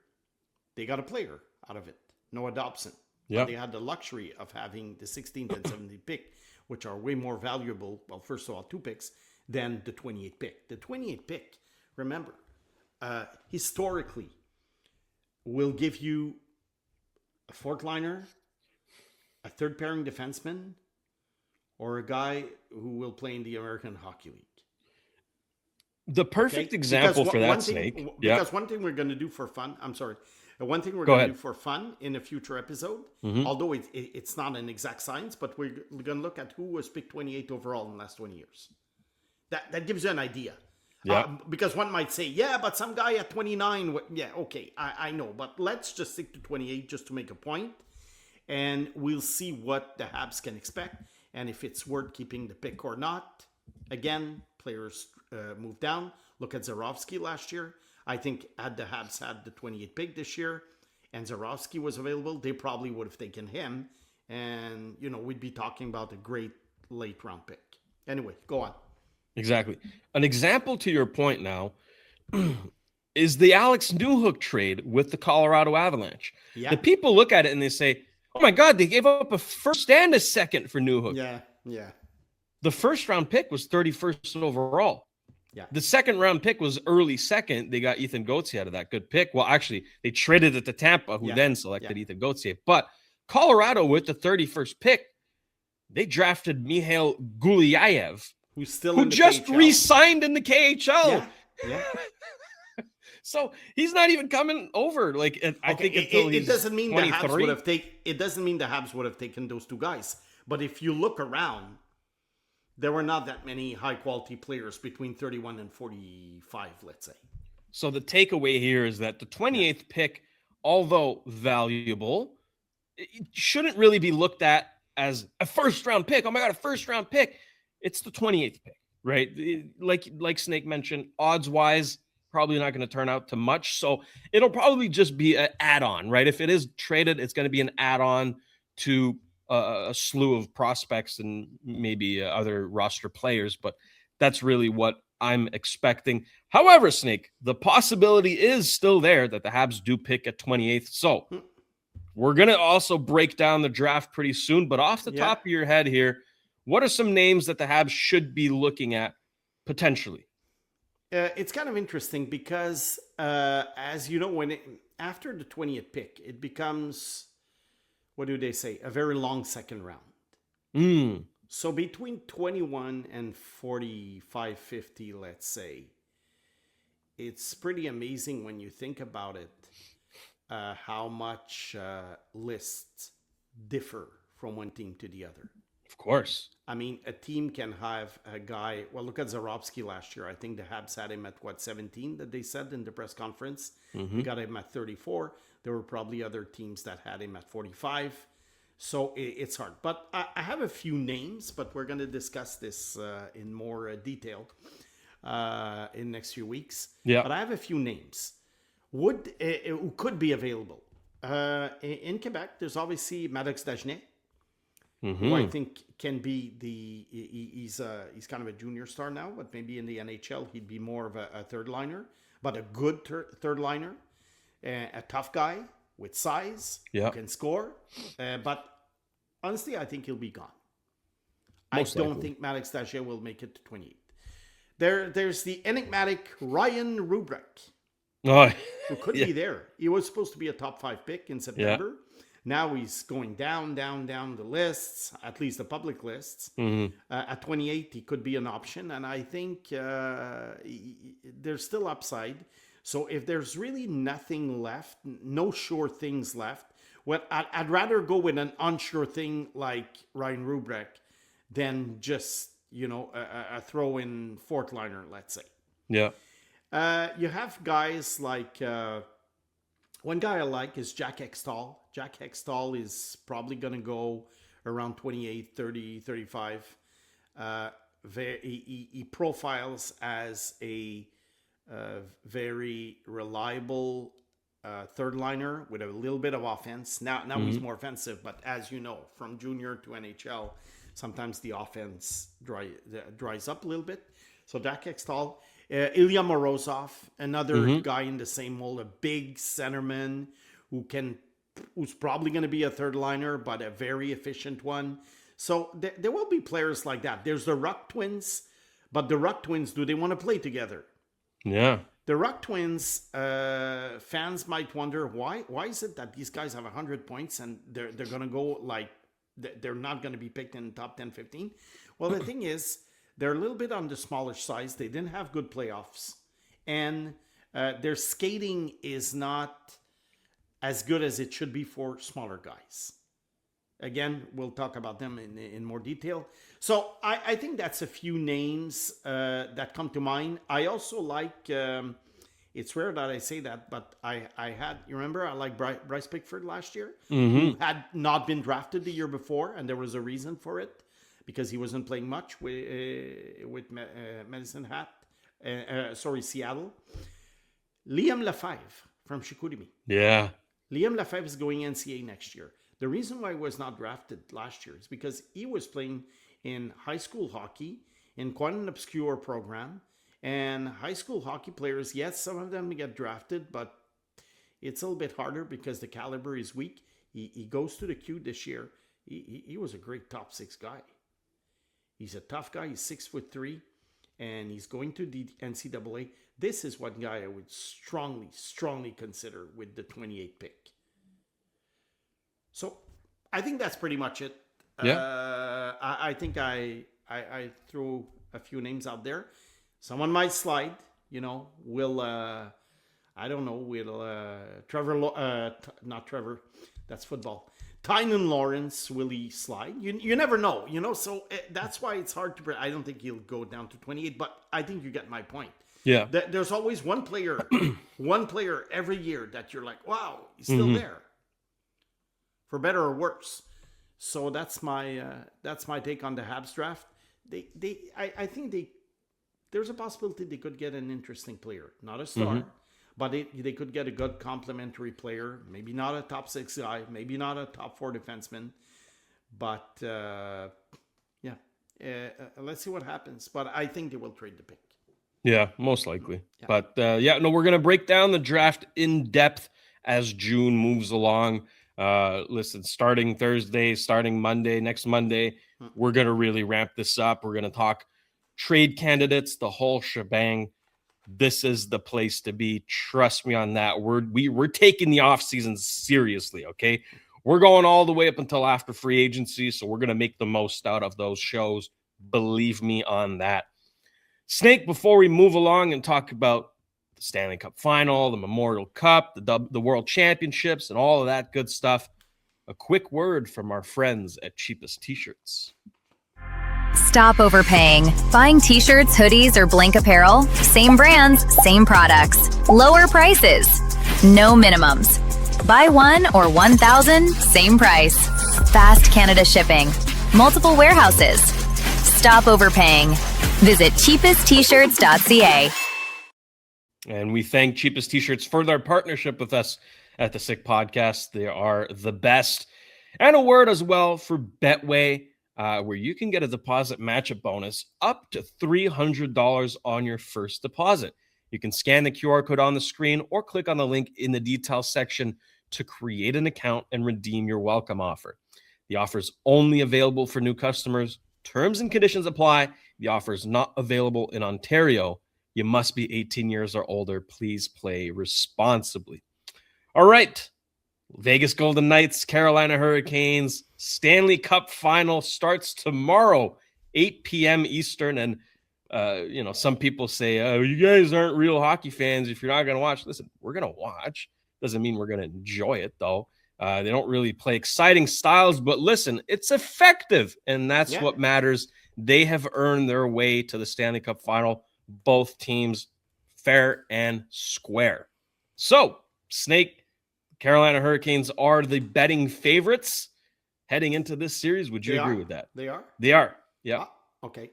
Speaker 4: they got a player out of it. Noah Dobson.
Speaker 1: Yeah.
Speaker 4: They had the luxury of having the 16th and 17th pick, which are way more valuable. Well, first of all, 2 picks than the 28th pick. The 28th pick, remember, historically, will give you a fourth liner, a third pairing defenseman, or a guy who will play in the American Hockey League.
Speaker 1: The perfect example for that, Snake.
Speaker 4: Because one thing we're going to do for fun, one thing we're going to do for fun in a future episode, although it's not an exact science, but we're going to look at who was picked 28 overall in the last 20 years. That gives you an idea.
Speaker 1: Yeah.
Speaker 4: Because one might say, yeah, but some guy at 29, yeah, okay, I know. But let's just stick to 28 just to make a point, and we'll see what the Habs can expect, and if it's worth keeping the pick or not. Again, players move down. Look at Zarovsky last year. I think had the Habs had the 28th pick this year and Zarovsky was available, they probably would have taken him. And, we'd be talking about a great late round pick. Anyway, go on.
Speaker 1: Exactly. An example to your point now is the Alex Newhook trade with the Colorado Avalanche.
Speaker 4: Yeah.
Speaker 1: The people look at it and they say, oh my God, they gave up a first and a second for Newhook.
Speaker 4: Yeah.
Speaker 1: The first round pick was 31st overall.
Speaker 4: Yeah.
Speaker 1: The second round pick was early second. They got Ethan Gauthier out of that good pick. Well, actually, they traded it to Tampa, who then selected Ethan Gauthier. But Colorado, with the 31st pick, they drafted Mikhail Gulyayev,
Speaker 4: who
Speaker 1: just
Speaker 4: KHL.
Speaker 1: Re-signed in the KHL.
Speaker 4: Yeah.
Speaker 1: So he's not even coming over. I think until
Speaker 4: it doesn't mean
Speaker 1: 23.
Speaker 4: the Habs would have taken. It doesn't mean the Habs would have taken those 2 guys. But if you look around, there were not that many high-quality players between 31 and 45, let's say.
Speaker 1: So the takeaway here is that the 28th pick, although valuable, it shouldn't really be looked at as a first-round pick. Oh my God, a first-round pick. It's the 28th pick, right? Like Snake mentioned, odds-wise, probably not going to turn out to much. So it'll probably just be an add-on, right? If it is traded, it's going to be an add-on to a slew of prospects and maybe other roster players. But that's really what I'm expecting. However, Snake, the possibility is still there that the Habs do pick at 28th. So we're going to also break down the draft pretty soon. But off the top of your head here, what are some names that the Habs should be looking at potentially?
Speaker 4: It's kind of interesting because, as you know, after the 20th pick, it becomes, what do they say, a very long second round. So between 21 and 45, 50, let's say, it's pretty amazing when you think about it, how much lists differ from one team to the other.
Speaker 1: Of course.
Speaker 4: I mean, a team can have a guy, well, look at Zarovsky last year. I think the Habs had him at 17 that they said in the press conference. We got him at 34. There were probably other teams that had him at 45. So it's hard. But I have a few names, but we're going to discuss this in more detail in next few weeks.
Speaker 1: Yeah.
Speaker 4: But I have a few names who could be available. In Quebec, there's obviously Maddox Dagenet, who I think can be he's kind of a junior star now, but maybe in the NHL he'd be more of a third liner, but a good third liner, a tough guy with size, who can score. But honestly, I think he'll be gone. I don't think Maddox Dagenet will make it to 28. There's the enigmatic Ryan Rubrek, who could be there. He was supposed to be a top 5 pick in September. Now he's going down the lists, at least the public lists. At 28, he could be an option. And I think there's still upside. So if there's really nothing left, no sure things left, well, I'd rather go with an unsure thing like Ryan Rubrek than just, a throw-in fourth liner, let's say.
Speaker 1: Yeah.
Speaker 4: You have guys like... one guy I like is Jack Hextall. Jack Hextall is probably going to go around 28, 30, 35. He profiles as a very reliable third liner with a little bit of offense. Now he's more offensive, but as you know, from junior to NHL, sometimes the offense dries up a little bit. So Jack Hextall. Ilya Morozov, another guy in the same mold, a big centerman who's probably going to be a third liner, but a very efficient one. So there will be players like that. There's the Ruck Twins, but the Ruck Twins, do they want to play together?
Speaker 1: Yeah.
Speaker 4: The Ruck Twins, fans might wonder, why is it that these guys have 100 points and they're going to go like, they're not going to be picked in the top 10, 15? Well, the thing is, they're a little bit on the smallish size. They didn't have good playoffs. And their skating is not as good as it should be for smaller guys. Again, we'll talk about them in more detail. So I think that's a few names that come to mind. I also like, it's rare that I say that, but I like Bryce Pickford last year, who had not been drafted the year before, and there was a reason for it. Because he wasn't playing much with Medicine Hat, Seattle. Liam Lefebvre from Chicoutimi.
Speaker 1: Yeah.
Speaker 4: Liam Lefebvre is going NCAA next year. The reason why he was not drafted last year is because he was playing in high school hockey in quite an obscure program. And high school hockey players, yes, some of them get drafted, but it's a little bit harder because the caliber is weak. He goes to the Q this year. He was a great top 6 guy. He's a tough guy. He's 6'3", and he's going to the NCAA. This is one guy I would strongly, strongly consider with the 28th pick. So I think that's pretty much it.
Speaker 1: Yeah.
Speaker 4: I think I threw a few names out there. Someone might slide. I don't know, will not Trevor, that's football. Tynan Lawrence, will he slide? You never know, so that's why it's hard to, I don't think he'll go down to 28, but I think you get my point.
Speaker 1: Yeah.
Speaker 4: There's always one player every year that you're like, wow, he's still there. For better or worse. So that's my take on the Habs draft. I think there's a possibility they could get an interesting player, not a star, but they could get a good complementary player. Maybe not a top 6 guy, maybe not a top 4 defenseman, but let's see what happens. But I think they will trade the pick.
Speaker 1: Yeah, most likely.
Speaker 4: Yeah.
Speaker 1: But we're going to break down the draft in depth as June moves along. Listen, starting Thursday, starting Monday, next Monday, we're going to really ramp this up. We're going to talk trade candidates, the whole shebang. This is the place to be. Trust me on that. We're taking the offseason seriously, okay? We're going all the way up until after free agency, so we're going to make the most out of those shows. Believe me on that. Snake, before we move along and talk about the Stanley Cup Final, the Memorial Cup, the World Championships, and all of that good stuff, a quick word from our friends at Cheapest T-Shirts.
Speaker 5: Stop overpaying. Buying t-shirts, hoodies, or blank apparel? Same brands, same products. Lower prices. No minimums. Buy one or 1,000, same price. Fast Canada shipping. Multiple warehouses. Stop overpaying. Visit cheapesttshirts.ca.
Speaker 1: And we thank Cheapest T-Shirts for their partnership with us at the Sick Podcast. They are the best. And a word as well for Betway, where you can get a deposit matchup bonus up to $300 on your first deposit. You can scan the QR code on the screen or click on the link in the details section to create an account and redeem your welcome offer. The offer is only available for new customers. Terms and conditions apply. The offer is not available in Ontario. You must be 18 years or older. Please play responsibly. All right. Vegas Golden Knights, Carolina Hurricanes, Stanley Cup Final starts tomorrow, 8 p.m. Eastern. And, some people say, oh, you guys aren't real hockey fans if you're not going to watch. Listen, we're going to watch. Doesn't mean we're going to enjoy it, though. They don't really play exciting styles, but listen, it's effective. And that's what matters. They have earned their way to the Stanley Cup Final. Both teams fair and square. So, Snake, Carolina Hurricanes are the betting favorites heading into this series. Would you agree with that?
Speaker 4: They are?
Speaker 1: They are. Yeah.
Speaker 4: Okay.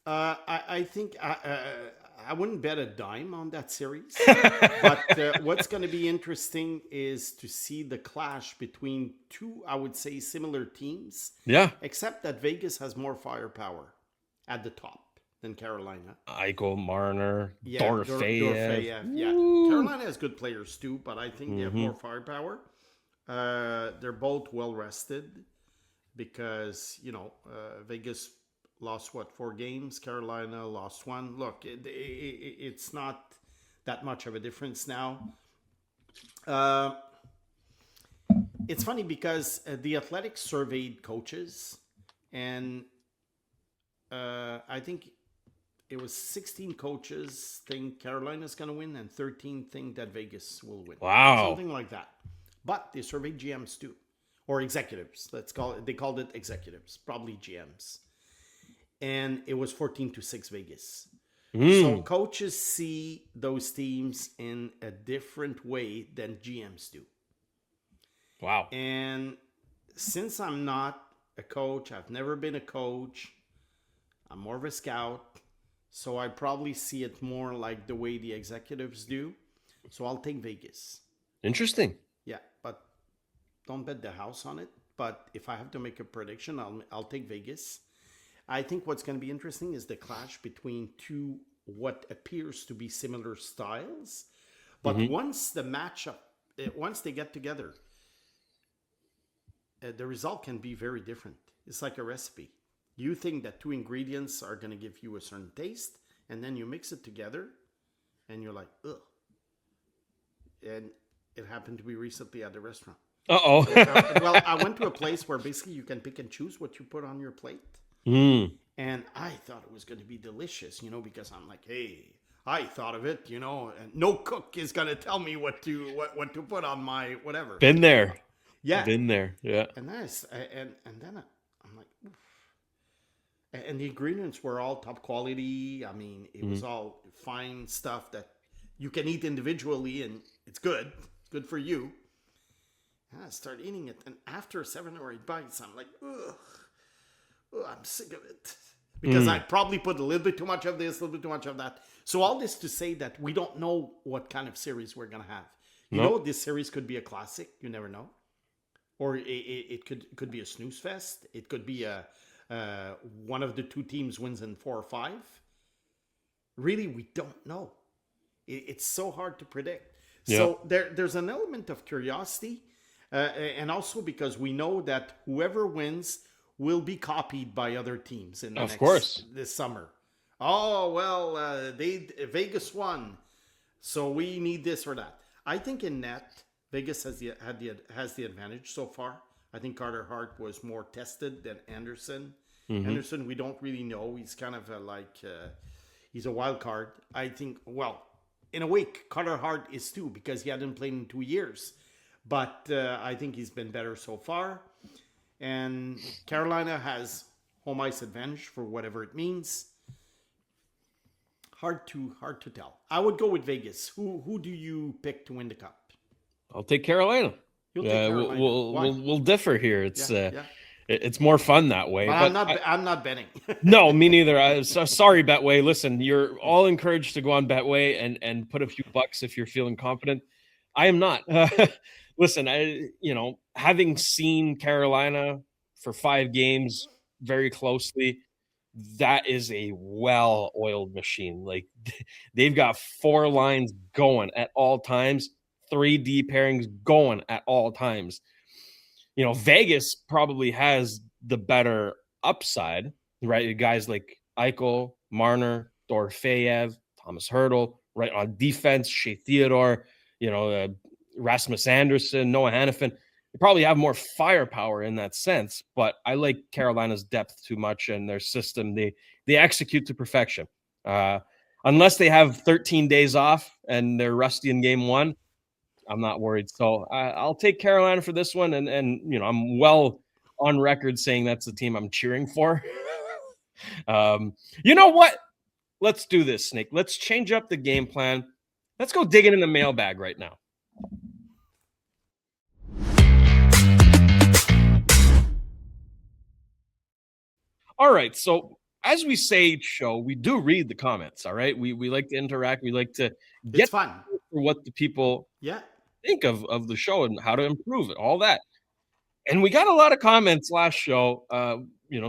Speaker 4: I think I wouldn't bet a dime on that series. But what's going to be interesting is to see the clash between two, I would say, similar teams. Yeah. Except that Vegas has more firepower at the top than Carolina.
Speaker 1: Eichel, Marner, Dorofeyev.
Speaker 4: Yeah. Carolina has good players too, but I think they have more firepower. They're both well rested because, Vegas lost 4 games. Carolina lost 1. Look, it's not that much of a difference now. It's funny because the Athletics surveyed coaches, and I think it was 16 coaches think Carolina's going to win, and 13 think that Vegas will win.
Speaker 1: Wow.
Speaker 4: Something like that. But they surveyed GMs too, or executives. They called it executives, probably GMs. And it was 14-6 Vegas. So coaches see those teams in a different way than GMs do.
Speaker 1: Wow.
Speaker 4: And since I'm not a coach, I've never been a coach, I'm more of a scout. So I probably see it more like the way the executives do. So I'll take Vegas.
Speaker 1: Interesting.
Speaker 4: Yeah, but don't bet the house on it. But if I have to make a prediction, I'll take Vegas. I think what's going to be interesting is the clash between two what appears to be similar styles. But once the matchup, once they get together, the result can be very different. It's like a recipe. You think that 2 ingredients are going to give you a certain taste, and then you mix it together, and you're like, ugh. And it happened to be recently at the restaurant.
Speaker 1: Uh-oh.
Speaker 4: Well, I went to a place where basically you can pick and choose what you put on your plate. And I thought it was going to be delicious, because I'm like, hey, I thought of it, and no cook is gonna tell me what to put on my whatever.
Speaker 1: Been there.
Speaker 4: Yeah.
Speaker 1: Been there. Yeah.
Speaker 4: And then I'm like, oof. And the ingredients were all top quality. I mean, it was all fine stuff that you can eat individually, and it's good for you. And I start eating it, and after 7 or 8 bites, I'm like, ugh, I'm sick of it. Because I probably put a little bit too much of this, a little bit too much of that. So all this to say that we don't know what kind of series we're going to have. You know, this series could be a classic. You never know. Or it could be a snooze fest. It could be one of the two teams wins in 4 or 5. Really, we don't know. It's so hard to predict.
Speaker 1: Yeah.
Speaker 4: So there's an element of curiosity. And also because we know that whoever wins will be copied by other teams in this summer. Oh, well, Vegas won, so we need this or that. I think in net, Vegas has the advantage so far. I think Carter Hart was more tested than Anderson. Anderson, we don't really know. He's kind of he's a wild card. I think, well, in a way, Carter Hart is too, because he hadn't played in 2 years. But I think he's been better so far. And Carolina has home ice advantage for whatever it means. Hard to tell. I would go with Vegas. Who do you pick to win the cup?
Speaker 1: I'll take Carolina.
Speaker 4: You'll take Carolina.
Speaker 1: We'll differ here. It's it's more fun that way.
Speaker 4: But I'm not betting.
Speaker 1: No, me neither. Sorry, Betway. Listen, you're all encouraged to go on Betway and put a few bucks if you're feeling confident. I am not. Listen, having seen Carolina for 5 games very closely, that is a well-oiled machine. Like, they've got 4 lines going at all times, 3 D pairings going at all times. Vegas probably has the better upside, right? Guys like Eichel, Marner, Dorofeyev, Thomas Hertl, right on defense, Shea Theodore, Rasmus Anderson, Noah Hannafin. They probably have more firepower in that sense, but I like Carolina's depth too much and their system. They execute to perfection. Unless they have 13 days off and they're rusty in game 1, I'm not worried. So I'll take Carolina for this one. And I'm well on record saying that's the team I'm cheering for. You know what? Let's do this, Snake. Let's change up the game plan. Let's go digging in the mailbag right now. All right. So as we say each show, we do read the comments. All right. We like to interact. We like to get
Speaker 4: fun
Speaker 1: for what the people think of the show and how to improve it, all that. And we got a lot of comments last show,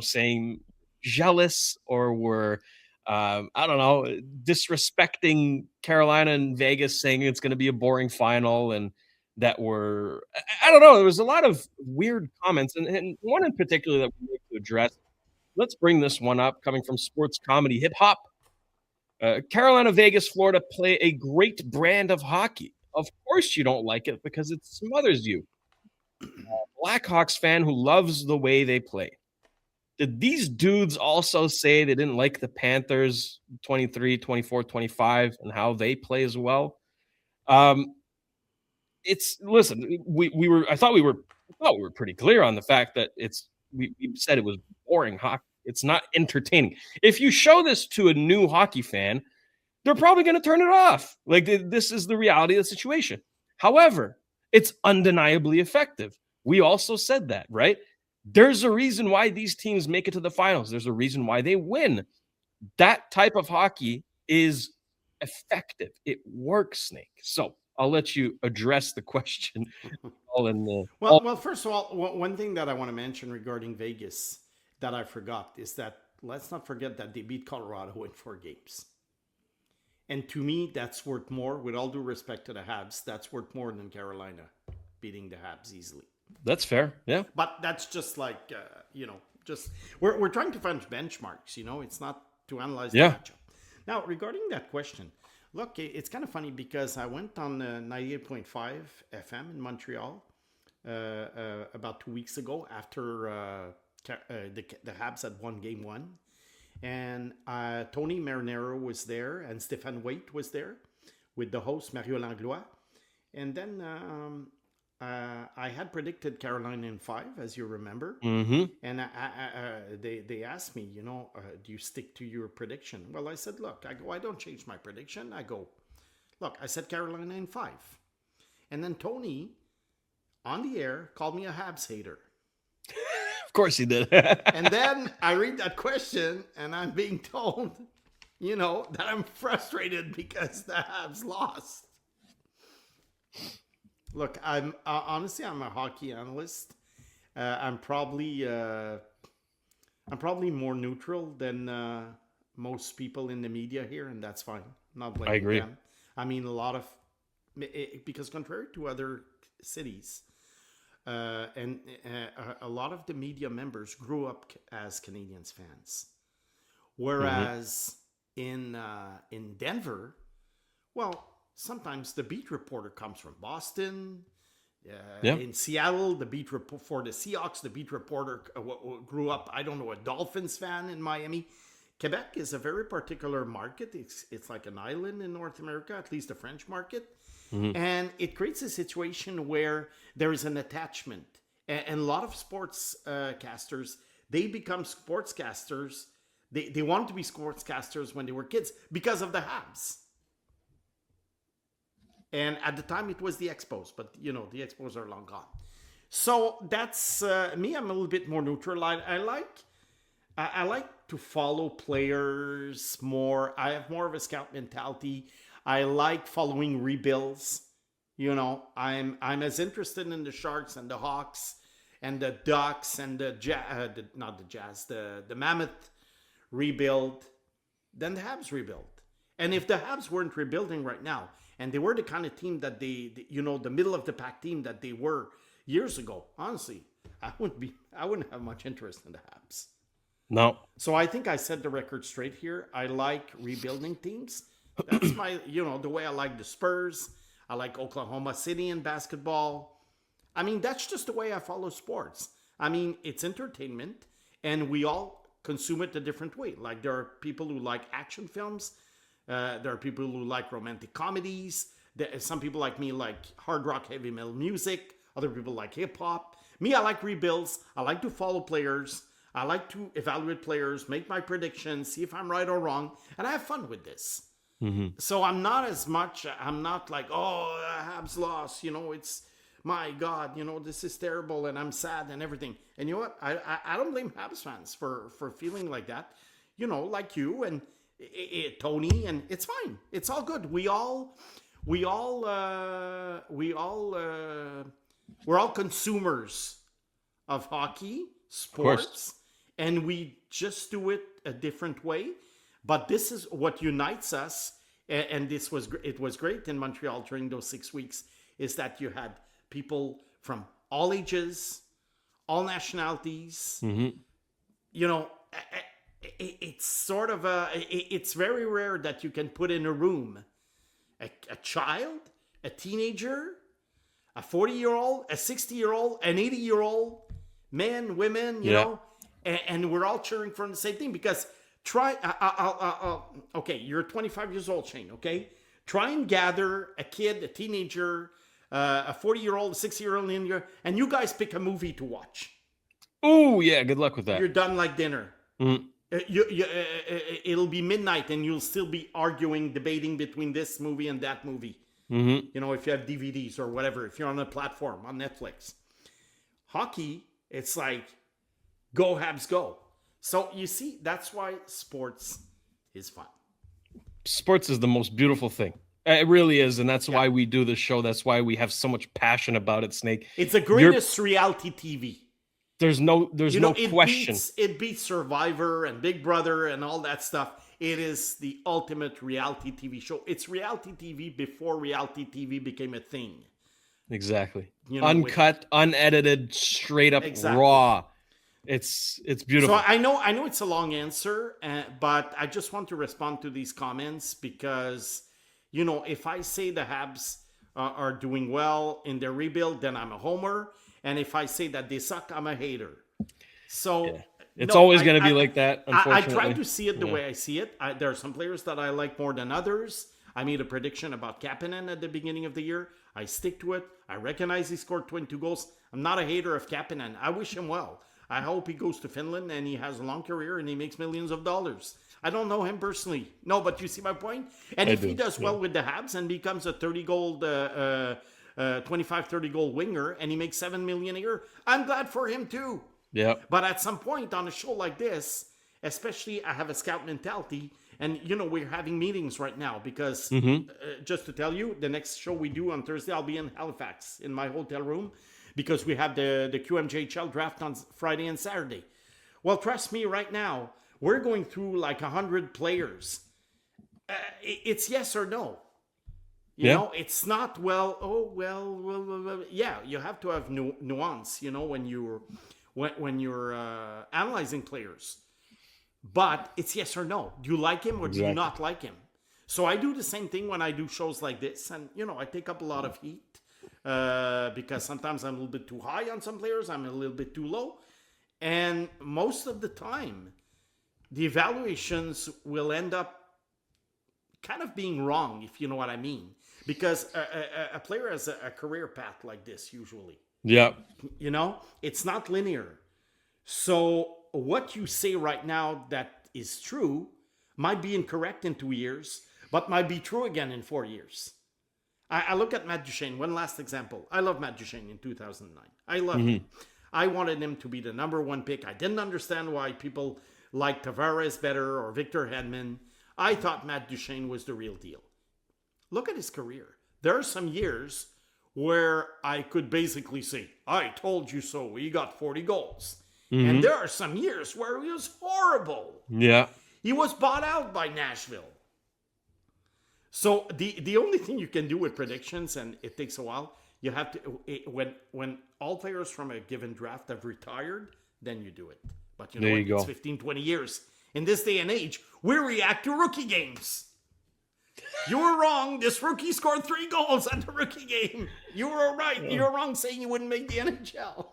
Speaker 1: saying jealous or were, disrespecting Carolina and Vegas, saying it's going to be a boring final and that were, I don't know. There was a lot of weird comments and one in particular that we need to address. Let's bring this one up, coming from Sports Comedy Hip Hop. Carolina, Vegas, Florida play a great brand of hockey. Of course you don't like it because it smothers you. Blackhawks fan who loves the way they play. Did these dudes also say they didn't like the Panthers 23, 24, 25 and how they play as well? Listen, I thought we were pretty clear on the fact that we said it was boring hockey. It's not entertaining. If you show this to a new hockey fan, they're probably going to turn it off. Like, this is the reality of the situation. However, it's undeniably effective. We also said that, right? There's a reason why these teams make it to the finals. There's a reason why they win. That type of hockey is effective. It works, Snake. So I'll let you address the question.
Speaker 4: Well, first of all, one thing that I want to mention regarding Vegas that I forgot is that let's not forget that they beat Colorado in 4 games. And to me, that's worth more. With all due respect to the Habs, that's worth more than Carolina beating the Habs easily.
Speaker 1: That's fair, yeah.
Speaker 4: But that's just like, we're trying to find benchmarks, It's not to analyze the matchup. Now, regarding that question, look, it's kind of funny because I went on 98.5 FM in Montreal about 2 weeks ago after the Habs had won game 1. And Tony Marinero was there, and Stéphane Waite was there with the host, Mario Langlois. And then I had predicted Carolina in 5, as you remember.
Speaker 1: Mm-hmm.
Speaker 4: And they asked me, do you stick to your prediction? Well, I said, look, I don't change my prediction. I go, look, I said Carolina in 5. And then Tony, on the air, called me a Habs hater.
Speaker 1: Of course he did.
Speaker 4: And then I read that question, and I'm being told, that I'm frustrated because the Habs lost. Look, honestly, I'm a hockey analyst. I'm probably more neutral than most people in the media here, and that's fine. Not blaming
Speaker 1: I agree.
Speaker 4: them. I mean, because contrary to other cities, and a lot of the media members grew up as Canadiens fans, whereas in Denver, well, sometimes the beat reporter comes from Boston. In Seattle, the beat for the Seahawks, the beat reporter grew up, I don't know, a Dolphins fan in Miami. Quebec is a very particular market. It's like an island in North America, at least the French market. And it creates a situation where there is an attachment. And a lot of sports casters, they become sportscasters. They wanted to be sportscasters when they were kids because of the Habs. And at the time, it was the Expos, but the Expos are long gone. So that's me. I'm a little bit more neutral. I like to follow players more. I have more of a scout mentality. I like following rebuilds. I'm as interested in the Sharks and the Hawks and the Ducks and the Mammoth rebuild than the Habs rebuild. And if the Habs weren't rebuilding right now, and they were the kind of team that the middle of the pack team that they were years ago, honestly, I wouldn't have much interest in the Habs.
Speaker 1: No.
Speaker 4: So I think I set the record straight here. I like rebuilding teams. That's my, the way I like the Spurs. I like Oklahoma City in basketball. I mean, that's just the way I follow sports. I mean, it's entertainment, and we all consume it a different way. Like, there are people who like action films. There are people who like romantic comedies. Some people like me like hard rock, heavy metal music. Other people like hip hop. Me, I like rebuilds. I like to follow players. I like to evaluate players, make my predictions, see if I'm right or wrong. And I have fun with this. So I'm not like, oh, Habs lost. It's, my God, this is terrible and I'm sad and everything. And you know what? I don't blame Habs fans for feeling like that. Like you and Tony, and it's fine. It's all good. We're all consumers of hockey, sports, and we just do it a different way. But this is what unites us, and it was great in Montreal during those 6 weeks, is that you had people from all ages, all nationalities, it's sort of it's very rare that you can put in a room a child, a teenager, a 40-year-old, a 60-year-old, an 80-year-old, men, women, and we're all cheering for the same thing. Because okay, you're 25 years old, Shayne, okay? Try and gather a kid, a teenager, a 40-year-old, a 60-year-old, and you guys pick a movie to watch.
Speaker 1: Oh, yeah, good luck with that.
Speaker 4: You're done like dinner. It'll be midnight and you'll still be arguing, debating between this movie and that movie. If you have DVDs or whatever, if you're on a platform, on Netflix. Hockey, it's like, go Habs, go. So you see, that's why sports is fun.
Speaker 1: Sports is the most beautiful thing. It really is, and that's why we do this show. That's why we have so much passion about it, Snake.
Speaker 4: It's the greatest reality TV.
Speaker 1: There's no question.
Speaker 4: It beats Survivor and Big Brother and all that stuff. It is the ultimate reality TV show. It's reality TV before reality TV became a thing.
Speaker 1: Exactly. Uncut, unedited, straight up raw. It's beautiful.
Speaker 4: So I know it's a long answer, but I just want to respond to these comments because, if I say the Habs are doing well in their rebuild, then I'm a homer. And if I say that they suck, I'm a hater. So
Speaker 1: It's always going to be like that,
Speaker 4: I
Speaker 1: unfortunately.
Speaker 4: try to see it the way I see it. There are some players that I like more than others. I made a prediction about Kapanen at the beginning of the year. I stick to it. I recognize he scored 22 goals. I'm not a hater of Kapanen. I wish him well. I hope he goes to Finland and he has a long career and he makes millions of dollars. I don't know him personally. No, but you see my point? And if he does well with the Habs and becomes a 25-30 goal winger and he makes $7 million a year, I'm glad for him too.
Speaker 1: Yeah.
Speaker 4: But at some point on a show like this, especially I have a scout mentality, and we're having meetings right now because just to tell you, the next show we do on Thursday, I'll be in Halifax in my hotel room because we have the QMJHL draft on Friday and Saturday. Well, trust me right now, we're going through like 100 players. It's yes or no. You know, it's not, well, yeah, you have to have nuance, when you're analyzing players. But it's yes or no. Do you like him or do you not like him? So I do the same thing when I do shows like this. And, I take up a lot of heat because sometimes I'm a little bit too high on some players. I'm a little bit too low. And most of the time, the evaluations will end up kind of being wrong, if you know what I mean. Because a player has a career path like this usually.
Speaker 1: Yeah.
Speaker 4: It's not linear. So what you say right now that is true might be incorrect in 2 years, but might be true again in 4 years. I look at Matt Duchene. One last example. I love Matt Duchene in 2009. I love him. I wanted him to be the number one pick. I didn't understand why people like Tavares better or Victor Hedman. I thought Matt Duchene was the real deal. Look at his career. There are some years where I could basically say, I told you so. He got 40 goals. And there are some years where he was horrible. Yeah. He was bought out by Nashville. So the only thing you can do with predictions, and it takes a while, you have to, when all players from a given draft have retired, then you do it. But you know what? It's 15, 20 years. In this day and age, we react to rookie games. You were wrong. This rookie scored 3 goals at the rookie game. You were right. You were wrong saying he wouldn't make the NHL.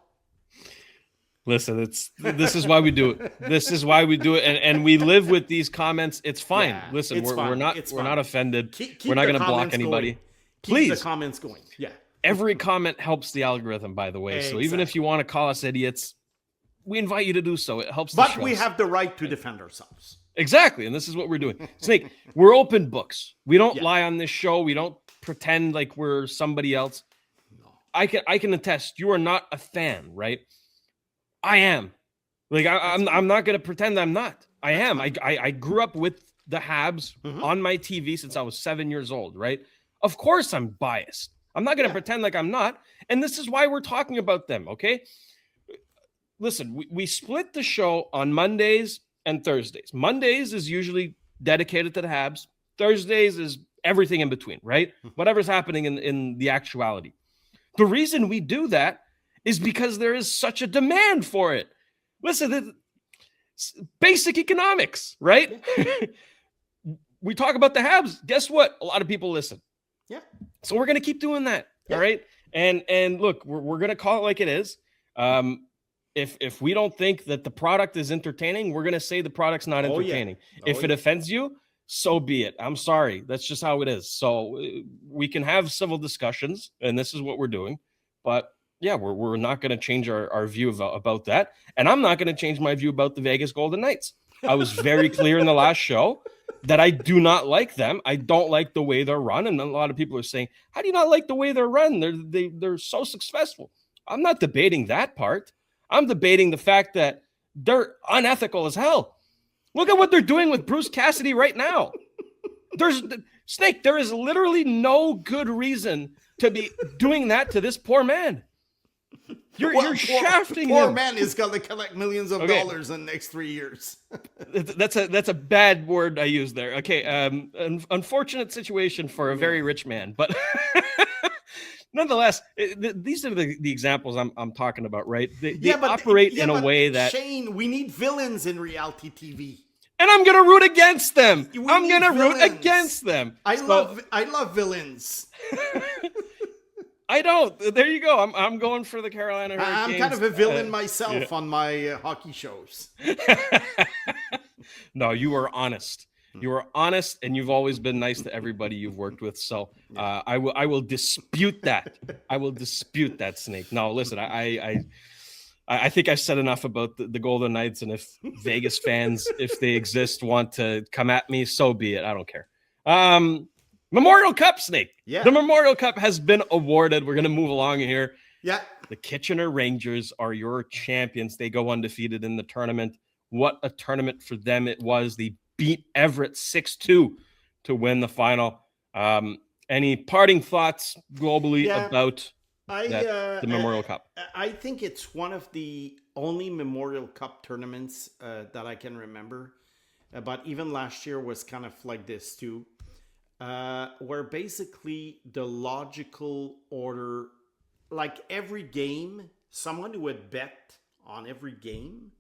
Speaker 1: Listen, this is why we do it. This is why we do it, and we live with these comments. It's fine. Yeah, Listen, we're not offended. Keep we're not going to block anybody.
Speaker 4: Keep the comments going. Yeah.
Speaker 1: Every comment helps the algorithm, by the way. So even if you want to call us idiots, we invite you to do so. It helps.
Speaker 4: But we have the right to defend ourselves.
Speaker 1: Exactly, and this is what we're doing. Snake, we're open books. We don't lie on this show. We don't pretend like we're somebody else. No. I can attest. You are not a fan, right? I am. Like I'm not going to pretend I'm not. I am. I grew up with the Habs on my TV since I was 7 years old, right? Of course I'm biased. I'm not going to pretend like I'm not. And this is why we're talking about them, okay? Listen, we split the show on Mondays and Thursdays. Mondays is usually dedicated to the Habs. Thursdays is everything in between, right? Whatever's happening in the actuality. The reason we do that is because there is such a demand for it. Listen, basic economics, right? We talk about the Habs. Guess what? A lot of people listen. Yeah. So we're going to keep doing that. Yeah. All right. And look, we're going to call it like it is. If we don't think that the product is entertaining, we're going to say the product's not entertaining. If it offends you, so be it. I'm sorry. That's just how it is. So we can have civil discussions, and this is what we're doing. But yeah, we're not going to change our view about that. And I'm not going to change my view about the Vegas Golden Knights. I was very clear in the last show that I do not like them. I don't like the way they're run. And a lot of people are saying, how do you not like the way they're run? They're so successful. I'm not debating that part. I'm debating the fact that they're unethical as hell. Look at what they're doing with Bruce Cassidy right now. Snake, there is literally no good reason to be doing that to this poor man. You're shafting him.
Speaker 4: Poor man is going to collect millions of dollars in the next 3 years.
Speaker 1: That's a bad word I used there. Okay, unfortunate situation for a very rich man, but nonetheless, these are the examples I'm talking about, right? They operate in a way that
Speaker 4: Shayne, we need villains in reality TV.
Speaker 1: And I'm going to root against them. I love
Speaker 4: villains.
Speaker 1: I don't. There you go. I'm going for the Carolina Hurricanes.
Speaker 4: I'm kind of a villain myself on my hockey shows.
Speaker 1: No, you are honest. You are honest, and you've always been nice to everybody you've worked with. So I will dispute that. I will dispute that, Snake. No, listen, I think I've said enough about the Golden Knights, and if Vegas fans, if they exist, want to come at me, so be it. I don't care. Memorial Cup, Snake.
Speaker 4: Yeah.
Speaker 1: The Memorial Cup has been awarded. We're going to move along here.
Speaker 4: Yeah.
Speaker 1: The Kitchener Rangers are your champions. They go undefeated in the tournament. What a tournament for them it was. They beat Everett 6-2 to win the final. Any parting thoughts globally about the Memorial Cup?
Speaker 4: I think it's one of the only Memorial Cup tournaments that I can remember. But even last year was kind of like this too. Where basically the logical order, like every game, someone who had bet on every game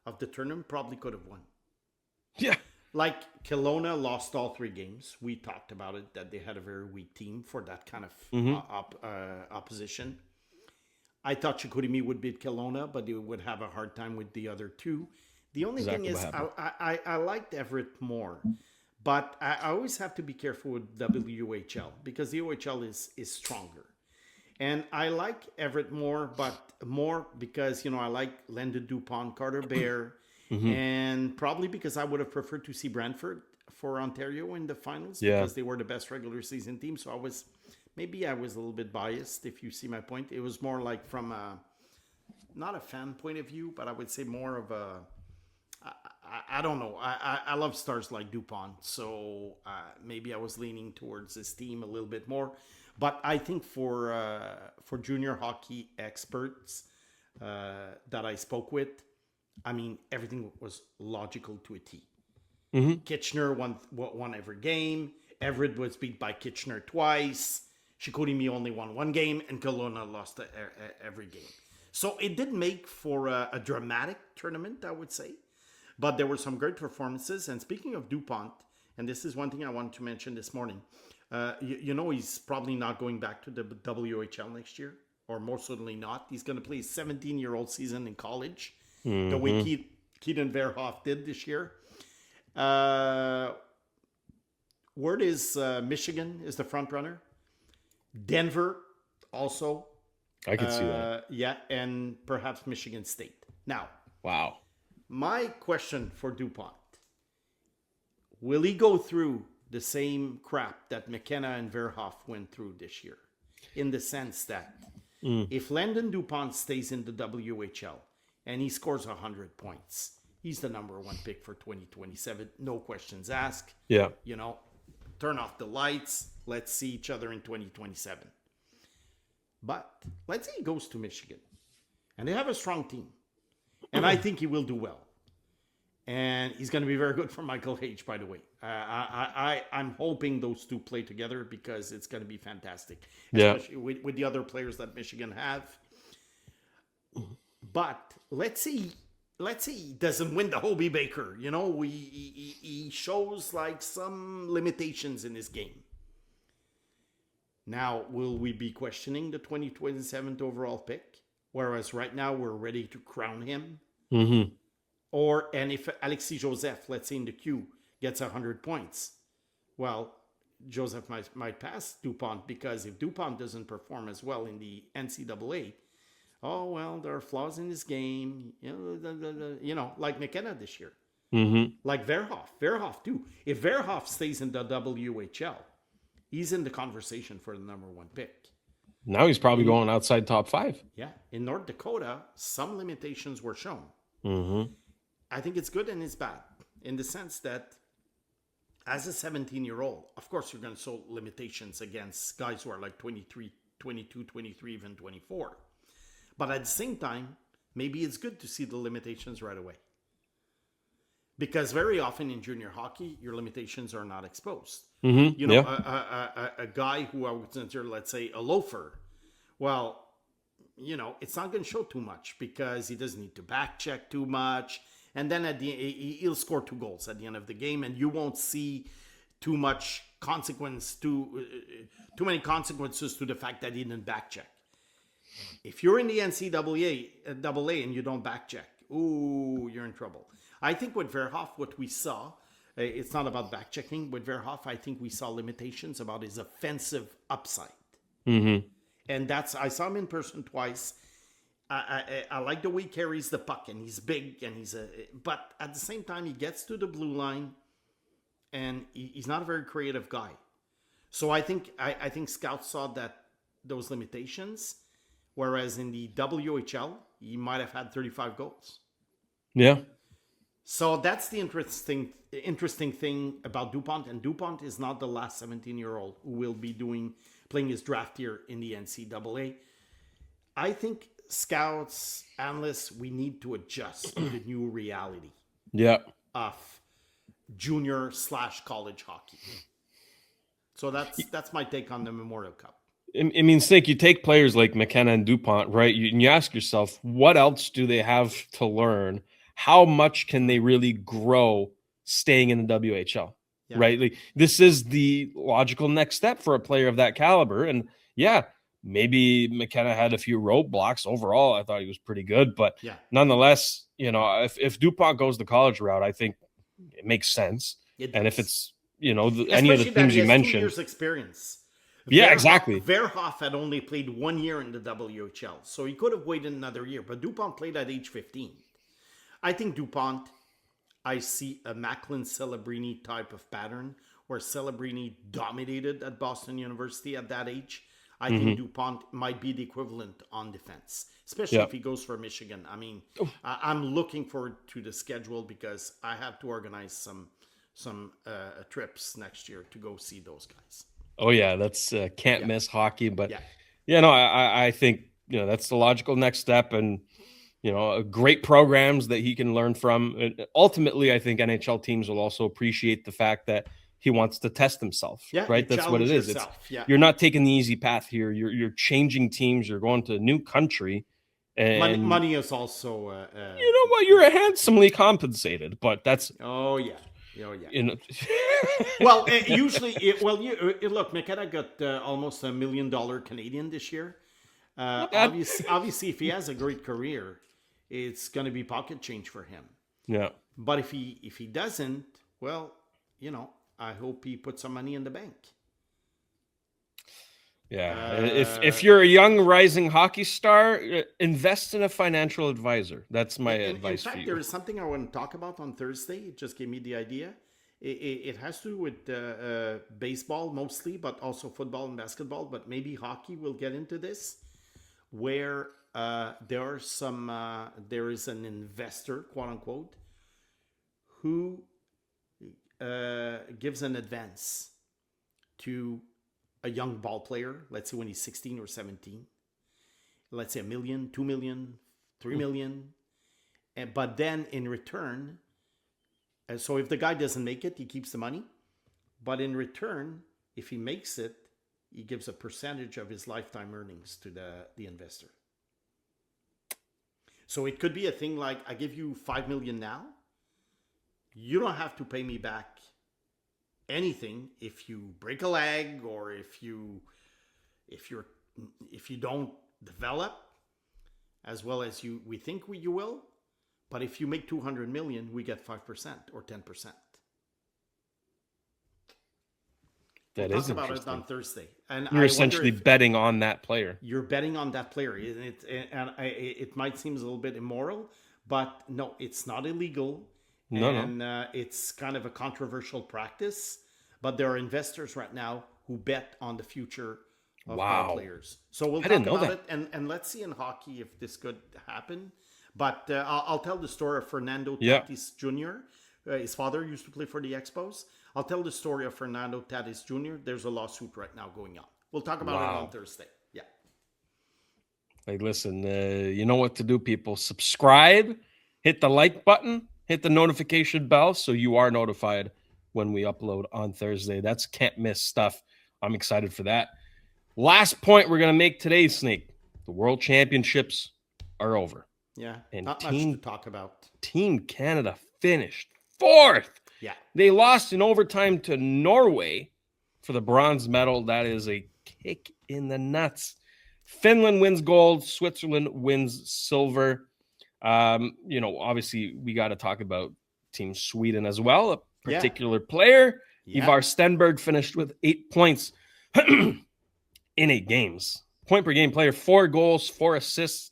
Speaker 4: of the tournament probably could have won.
Speaker 1: Yeah.
Speaker 4: Like Kelowna lost all 3 games. We talked about it, that they had a very weak team for that kind of opposition. I thought Chicoutimi would beat Kelowna, but they would have a hard time with the other 2. The only thing is, I liked Everett more. But I always have to be careful with WHL because the OHL is stronger. And I like Everett more, but more because, I like Landon Dupont, Carter Bear, and probably because I would have preferred to see Brantford for Ontario in the finals because they were the best regular season team. So I was a little bit biased, if you see my point. It was more like from not a fan point of view, but I would say more of a... I don't know. I love stars like Dupont, so maybe I was leaning towards this team a little bit more. But I think for junior hockey experts that I spoke with, I mean, everything was logical to a T. Kitchener won every game. Everett was beat by Kitchener twice. Chicoutimi only won 1 game, and Kelowna lost every game. So it did make for a dramatic tournament, I would say. But there were some great performances. And speaking of Dupont, and this is one thing I wanted to mention this morning, he's probably not going back to the WHL next year, or more certainly not. He's going to play his 17-year-old season in college, the way Keaton Verhoff did this year. Word is Michigan is the front runner. Denver also.
Speaker 1: I could see that.
Speaker 4: Yeah, and perhaps Michigan State. Now.
Speaker 1: Wow.
Speaker 4: My question for Dupont, will he go through the same crap that McKenna and Verhoff went through this year? In the sense that if Landon Dupont stays in the WHL and he scores 100 points, he's the number 1 pick for 2027. No questions asked.
Speaker 1: Yeah.
Speaker 4: Turn off the lights. Let's see each other in 2027. But let's say he goes to Michigan and they have a strong team. And I think he will do well. And he's going to be very good for Michael H., by the way. I'm hoping those 2 play together because it's going to be fantastic. Especially with the other players that Michigan have. But let's see he doesn't win the Hobie Baker. He shows like some limitations in his game. Now, will we be questioning the 2027th overall pick? Whereas right now we're ready to crown him. And if Alexis Joseph, let's say in the queue, gets 100 points, well, Joseph might pass Dupont because if Dupont doesn't perform as well in the NCAA, there are flaws in his game. Like McKenna this year, like Verhoff too. If Verhoff stays in the WHL, he's in the conversation for the number 1 pick.
Speaker 1: Now he's probably going outside top 5.
Speaker 4: Yeah. In North Dakota, some limitations were shown. I think it's good and it's bad in the sense that as a 17-year-old, of course, you're going to show limitations against guys who are like 23, 22, 23, even 24. But at the same time, maybe it's good to see the limitations right away. Because very often in junior hockey, your limitations are not exposed. A guy who I would consider, let's say, a loafer, well, it's not going to show too much because he doesn't need to back check too much. And then at the he'll score 2 goals at the end of the game, and you won't see too much too many consequences to the fact that he didn't back check. If you're in the NCAA AA and you don't back check, ooh, you're in trouble. I think with Verhoff, what we saw, it's not about back checking. With Verhoff, I think we saw limitations about his offensive upside.
Speaker 1: Mm-hmm.
Speaker 4: And I saw him in person twice. I like the way he carries the puck, and he's big, and but at the same time, he gets to the blue line, and he's not a very creative guy. So I think scouts saw those limitations, whereas in the WHL, he might have had 35 goals.
Speaker 1: Yeah.
Speaker 4: So that's the interesting thing about Dupont, and Dupont is not the last 17-year-old who will be playing his draft year in the NCAA. I think scouts, analysts, we need to adjust to the new reality of junior/college hockey. So that's my take on the Memorial Cup.
Speaker 1: I mean, Snake, you take players like McKenna and Dupont, right? And you ask yourself, what else do they have to learn? How much can they really grow staying in the WHL, right? Like, this is the logical next step for a player of that caliber. And maybe McKenna had a few roadblocks. Overall, I thought he was pretty good. But nonetheless, if Dupont goes the college route, I think it makes sense.
Speaker 4: And
Speaker 1: if it's, any of the teams you mentioned. 2
Speaker 4: years experience.
Speaker 1: Exactly.
Speaker 4: Verhoff had only played 1 year in the WHL, so he could have waited another year. But Dupont played at age 15. I think Dupont, I see a Macklin Celebrini type of pattern where Celebrini dominated at Boston University at that age. I think Dupont might be the equivalent on defense, especially if he goes for Michigan. I mean, I'm looking forward to the schedule because I have to organize some trips next year to go see those guys.
Speaker 1: Oh yeah, that's can't miss hockey. But I think that's the logical next step, and great programs that he can learn from. And ultimately, I think NHL teams will also appreciate the fact that he wants to test himself, right? That's what it is. You're not taking the easy path here. You're changing teams. You're going to a new country. And
Speaker 4: money is also...
Speaker 1: you know what? You're handsomely compensated, but that's...
Speaker 4: Oh, yeah. Well, usually... look, McKenna got almost $1 million Canadian this year. Obviously, if he has a great career, it's going to be pocket change for him.
Speaker 1: Yeah.
Speaker 4: But if he doesn't, well, I hope he puts some money in the bank.
Speaker 1: Yeah. If you're a young rising hockey star, invest in a financial advisor. That's my advice for you.
Speaker 4: In fact, there is something I want to talk about on Thursday. It just gave me the idea. It has to do with baseball mostly, but also football and basketball. But maybe hockey will get into this, where there is an investor, quote unquote, who gives an advance to a young ball player, let's say when he's 16 or 17, let's say $1 million, $2 million, $3 million. But then in return, so if the guy doesn't make it, he keeps the money. But in return, if he makes it, he gives a percentage of his lifetime earnings to the investor. So it could be a thing like, I give you $5 million now. You don't have to pay me back anything if you break a leg or if you don't develop as well as we think you will. But if you make 200 million, we get 5% or 10%.
Speaker 1: That
Speaker 4: we'll
Speaker 1: is
Speaker 4: talk about
Speaker 1: interesting.
Speaker 4: it on Thursday, and
Speaker 1: you're essentially betting on that player.
Speaker 4: You're betting on that player, and it might seem a little bit immoral, but no, it's not illegal. No. It's kind of a controversial practice, but there are investors right now who bet on the future of our players. So we'll talk about it, and let's see in hockey if this could happen. But I'll tell the story of Fernando Tatis Jr. His father used to play for the Expos. I'll tell the story of Fernando Tatis Jr. There's a lawsuit right now going on. We'll talk about it on Thursday. Yeah.
Speaker 1: Like, listen, you know what to do, people. Subscribe, hit the like button, hit the notification bell so you are notified when we upload on Thursday. That's can't miss stuff. I'm excited for that. Last point we're going to make today, Snake. The World Championships are over.
Speaker 4: Yeah,
Speaker 1: and
Speaker 4: not much to talk about.
Speaker 1: Team Canada finished 4th.
Speaker 4: Yeah.
Speaker 1: They lost in overtime to Norway, for the bronze medal. That is a kick in the nuts. Finland wins gold. Switzerland wins silver. Obviously we got to talk about Team Sweden as well. A particular player, Ivar Stenberg, finished with 8 points in 8 games. Point per game player, 4 goals, 4 assists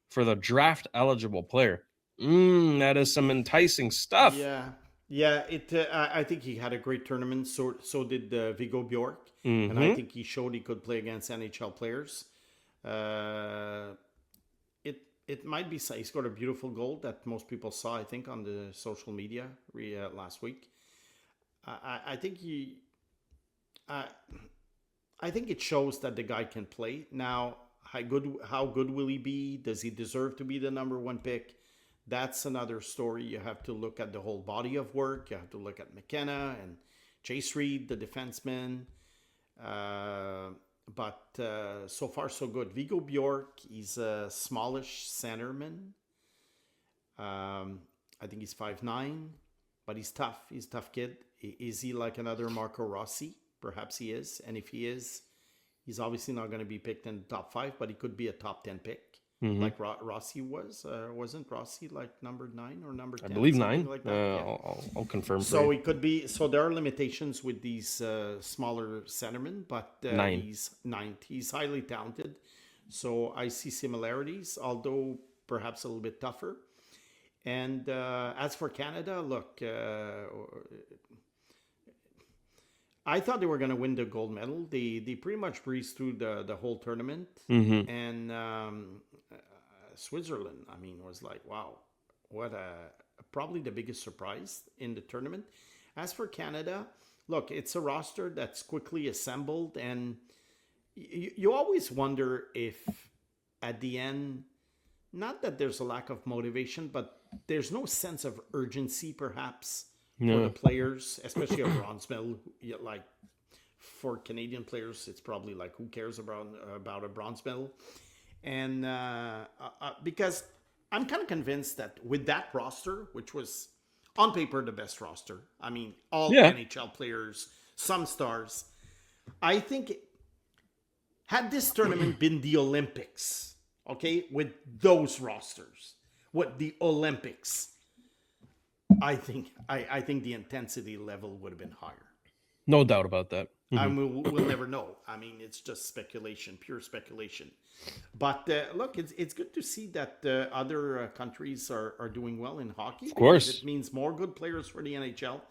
Speaker 1: for the draft eligible player. That is some enticing stuff.
Speaker 4: Yeah. I think he had a great tournament. So did Viggo Bjork, and I think he showed he could play against NHL players. It might be, he scored a beautiful goal that most people saw, I think, on the social media last week. I think it shows that the guy can play. Now, how good will he be? Does he deserve to be the number 1 pick? That's another story. You have to look at the whole body of work. You have to look at McKenna and Chase Reed, the defenseman. But so far, so good. Viggo Bjork, he's a smallish centerman. I think he's 5'9", but he's tough. He's a tough kid. Is he like another Marco Rossi? Perhaps he is. And if he is, he's obviously not going to be picked in the top 5, but he could be a top 10 pick. Like Rossi was. Wasn't Rossi like number 9 or number 10?
Speaker 1: I believe 9.
Speaker 4: Like that?
Speaker 1: I'll confirm.
Speaker 4: So he could be. So there are limitations with these smaller centermen, but
Speaker 1: 9.
Speaker 4: He's 9th. He's highly talented. So I see similarities, although perhaps a little bit tougher. And as for Canada, look, I thought they were going to win the gold medal. They pretty much breezed through the whole tournament. And Switzerland, I mean, was like, wow, what probably the biggest surprise in the tournament. As for Canada, look, it's a roster that's quickly assembled, and you always wonder if at the end, not that there's a lack of motivation, but there's no sense of urgency, perhaps, for the players, especially a bronze medal. Like for Canadian players, it's probably like, who cares about a bronze medal? And because I'm kind of convinced that with that roster, which was on paper the best roster, I mean, all NHL players, some stars, I think had this tournament been the Olympics, okay, with those rosters, with the Olympics, I think the intensity level would have been higher.
Speaker 1: No doubt about that.
Speaker 4: I mean, we'll never know. I mean, it's just speculation, pure speculation. But look, it's good to see that other countries are doing well in hockey.
Speaker 1: Of course.
Speaker 4: It means more good players for the NHL.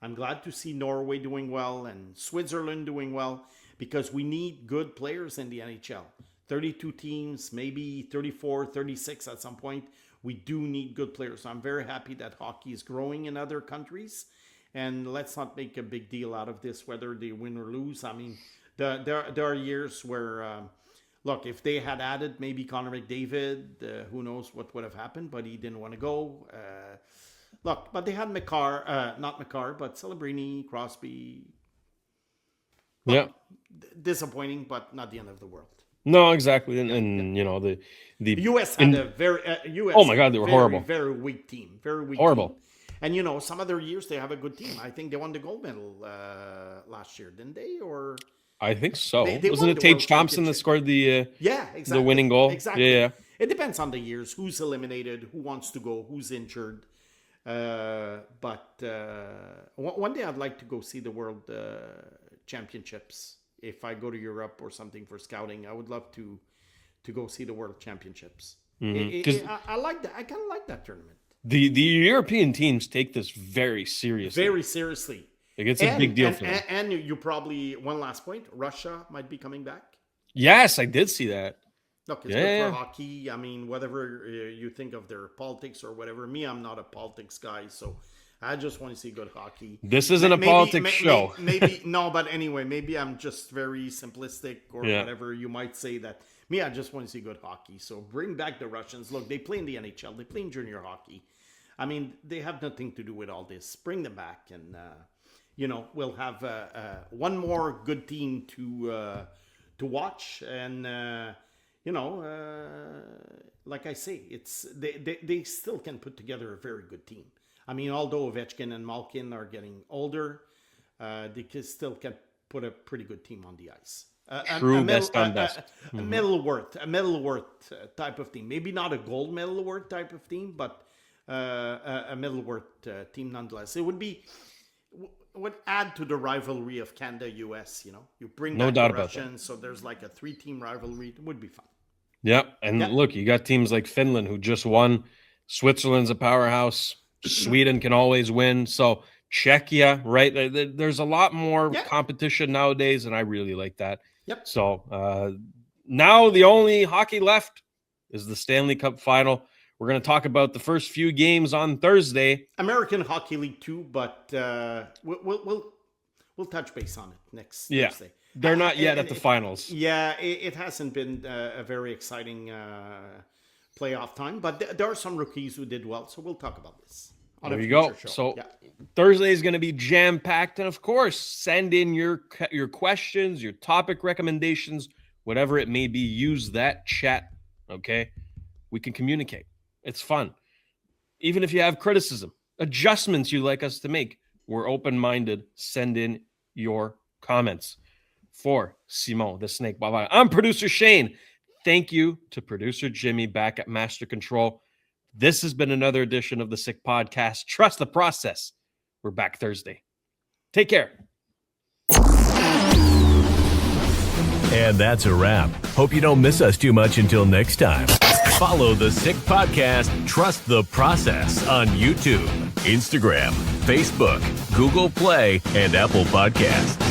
Speaker 4: I'm glad to see Norway doing well and Switzerland doing well, because we need good players in the NHL. 32 teams, maybe 34, 36 at some point. We do need good players. So I'm very happy that hockey is growing in other countries. And let's not make a big deal out of this, whether they win or lose. I mean, there are years where, look, if they had added maybe Connor McDavid, who knows what would have happened, but he didn't want to go. Look, but they had not Makar, but Celebrini, Crosby. Well, disappointing, but not the end of the world.
Speaker 1: No, exactly. And you know, the
Speaker 4: U.S. had a very U.S.
Speaker 1: Oh my God, they were horrible.
Speaker 4: Very weak team. Very weak.
Speaker 1: Horrible.
Speaker 4: Team. And, you know, some other years they have a good team. I think they won the gold medal last year, didn't they? Or
Speaker 1: I think so.
Speaker 4: They
Speaker 1: Wasn't it Tage Thompson that scored the
Speaker 4: exactly.
Speaker 1: the winning goal?
Speaker 4: Exactly.
Speaker 1: Yeah.
Speaker 4: It depends on the years. Who's eliminated? Who wants to go? Who's injured? But one day I'd like to go see the World Championships. If I go to Europe or something for scouting, I would love to go see the World Championships. I like that. I kind of like that tournament.
Speaker 1: The European teams take this very seriously.
Speaker 4: Very seriously.
Speaker 1: Like, it's a big deal for them.
Speaker 4: And you probably, one last point, Russia might be coming back.
Speaker 1: Yes, I did see that.
Speaker 4: Look, it's good for hockey. I mean, whatever you think of their politics or whatever. Me, I'm not a politics guy, so I just want to see good hockey.
Speaker 1: This isn't a politics show.
Speaker 4: No, but anyway, maybe I'm just very simplistic or whatever you might say that. Me, I just want to see good hockey. So bring back the Russians. Look, they play in the NHL. They play in junior hockey. I mean, they have nothing to do with all this. Bring them back, and you know, we'll have one more good team to watch. And you know, like I say, it's they still can put together a very good team. I mean, although Ovechkin and Malkin are getting older, they can still put a pretty good team on the ice.
Speaker 1: Best on best.
Speaker 4: A medal worth type of team. Maybe not a gold medal worth type of team, but a medal worth team nonetheless. It would add to the rivalry of Canada-US. You bring
Speaker 1: no
Speaker 4: back
Speaker 1: doubt
Speaker 4: the
Speaker 1: about
Speaker 4: Russians, so there's like a 3-team rivalry. It would be fun.
Speaker 1: Yeah, and look, you got teams like Finland who just won. Switzerland's a powerhouse. Sweden can always win. So Czechia, right? There's a lot more competition nowadays, and I really like that.
Speaker 4: Yep.
Speaker 1: So now the only hockey left is the Stanley Cup final. We're going to talk about the first few games on Thursday.
Speaker 4: American Hockey League 2, but we'll touch base on it next Thursday.
Speaker 1: They're not yet at the finals.
Speaker 4: It hasn't been a very exciting playoff time, but there are some rookies who did well, so we'll talk about this.
Speaker 1: There you go.
Speaker 4: Show.
Speaker 1: So Thursday is going to be jam-packed, and of course, send in your questions, your topic recommendations, whatever it may be. Use that chat, okay? We can communicate. It's fun. Even if you have criticism, adjustments you'd like us to make, we're open-minded. Send in your comments. For Simon the Snake Boisvert, I'm producer Shayne. Thank you to producer Jimmy back at Master Control. This has been another edition of the Sick Podcast. Trust the process. We're back Thursday. Take care.
Speaker 2: And that's a wrap. Hope you don't miss us too much until next time. Follow the Sick Podcast, Trust the Process on YouTube, Instagram, Facebook, Google Play, and Apple Podcasts.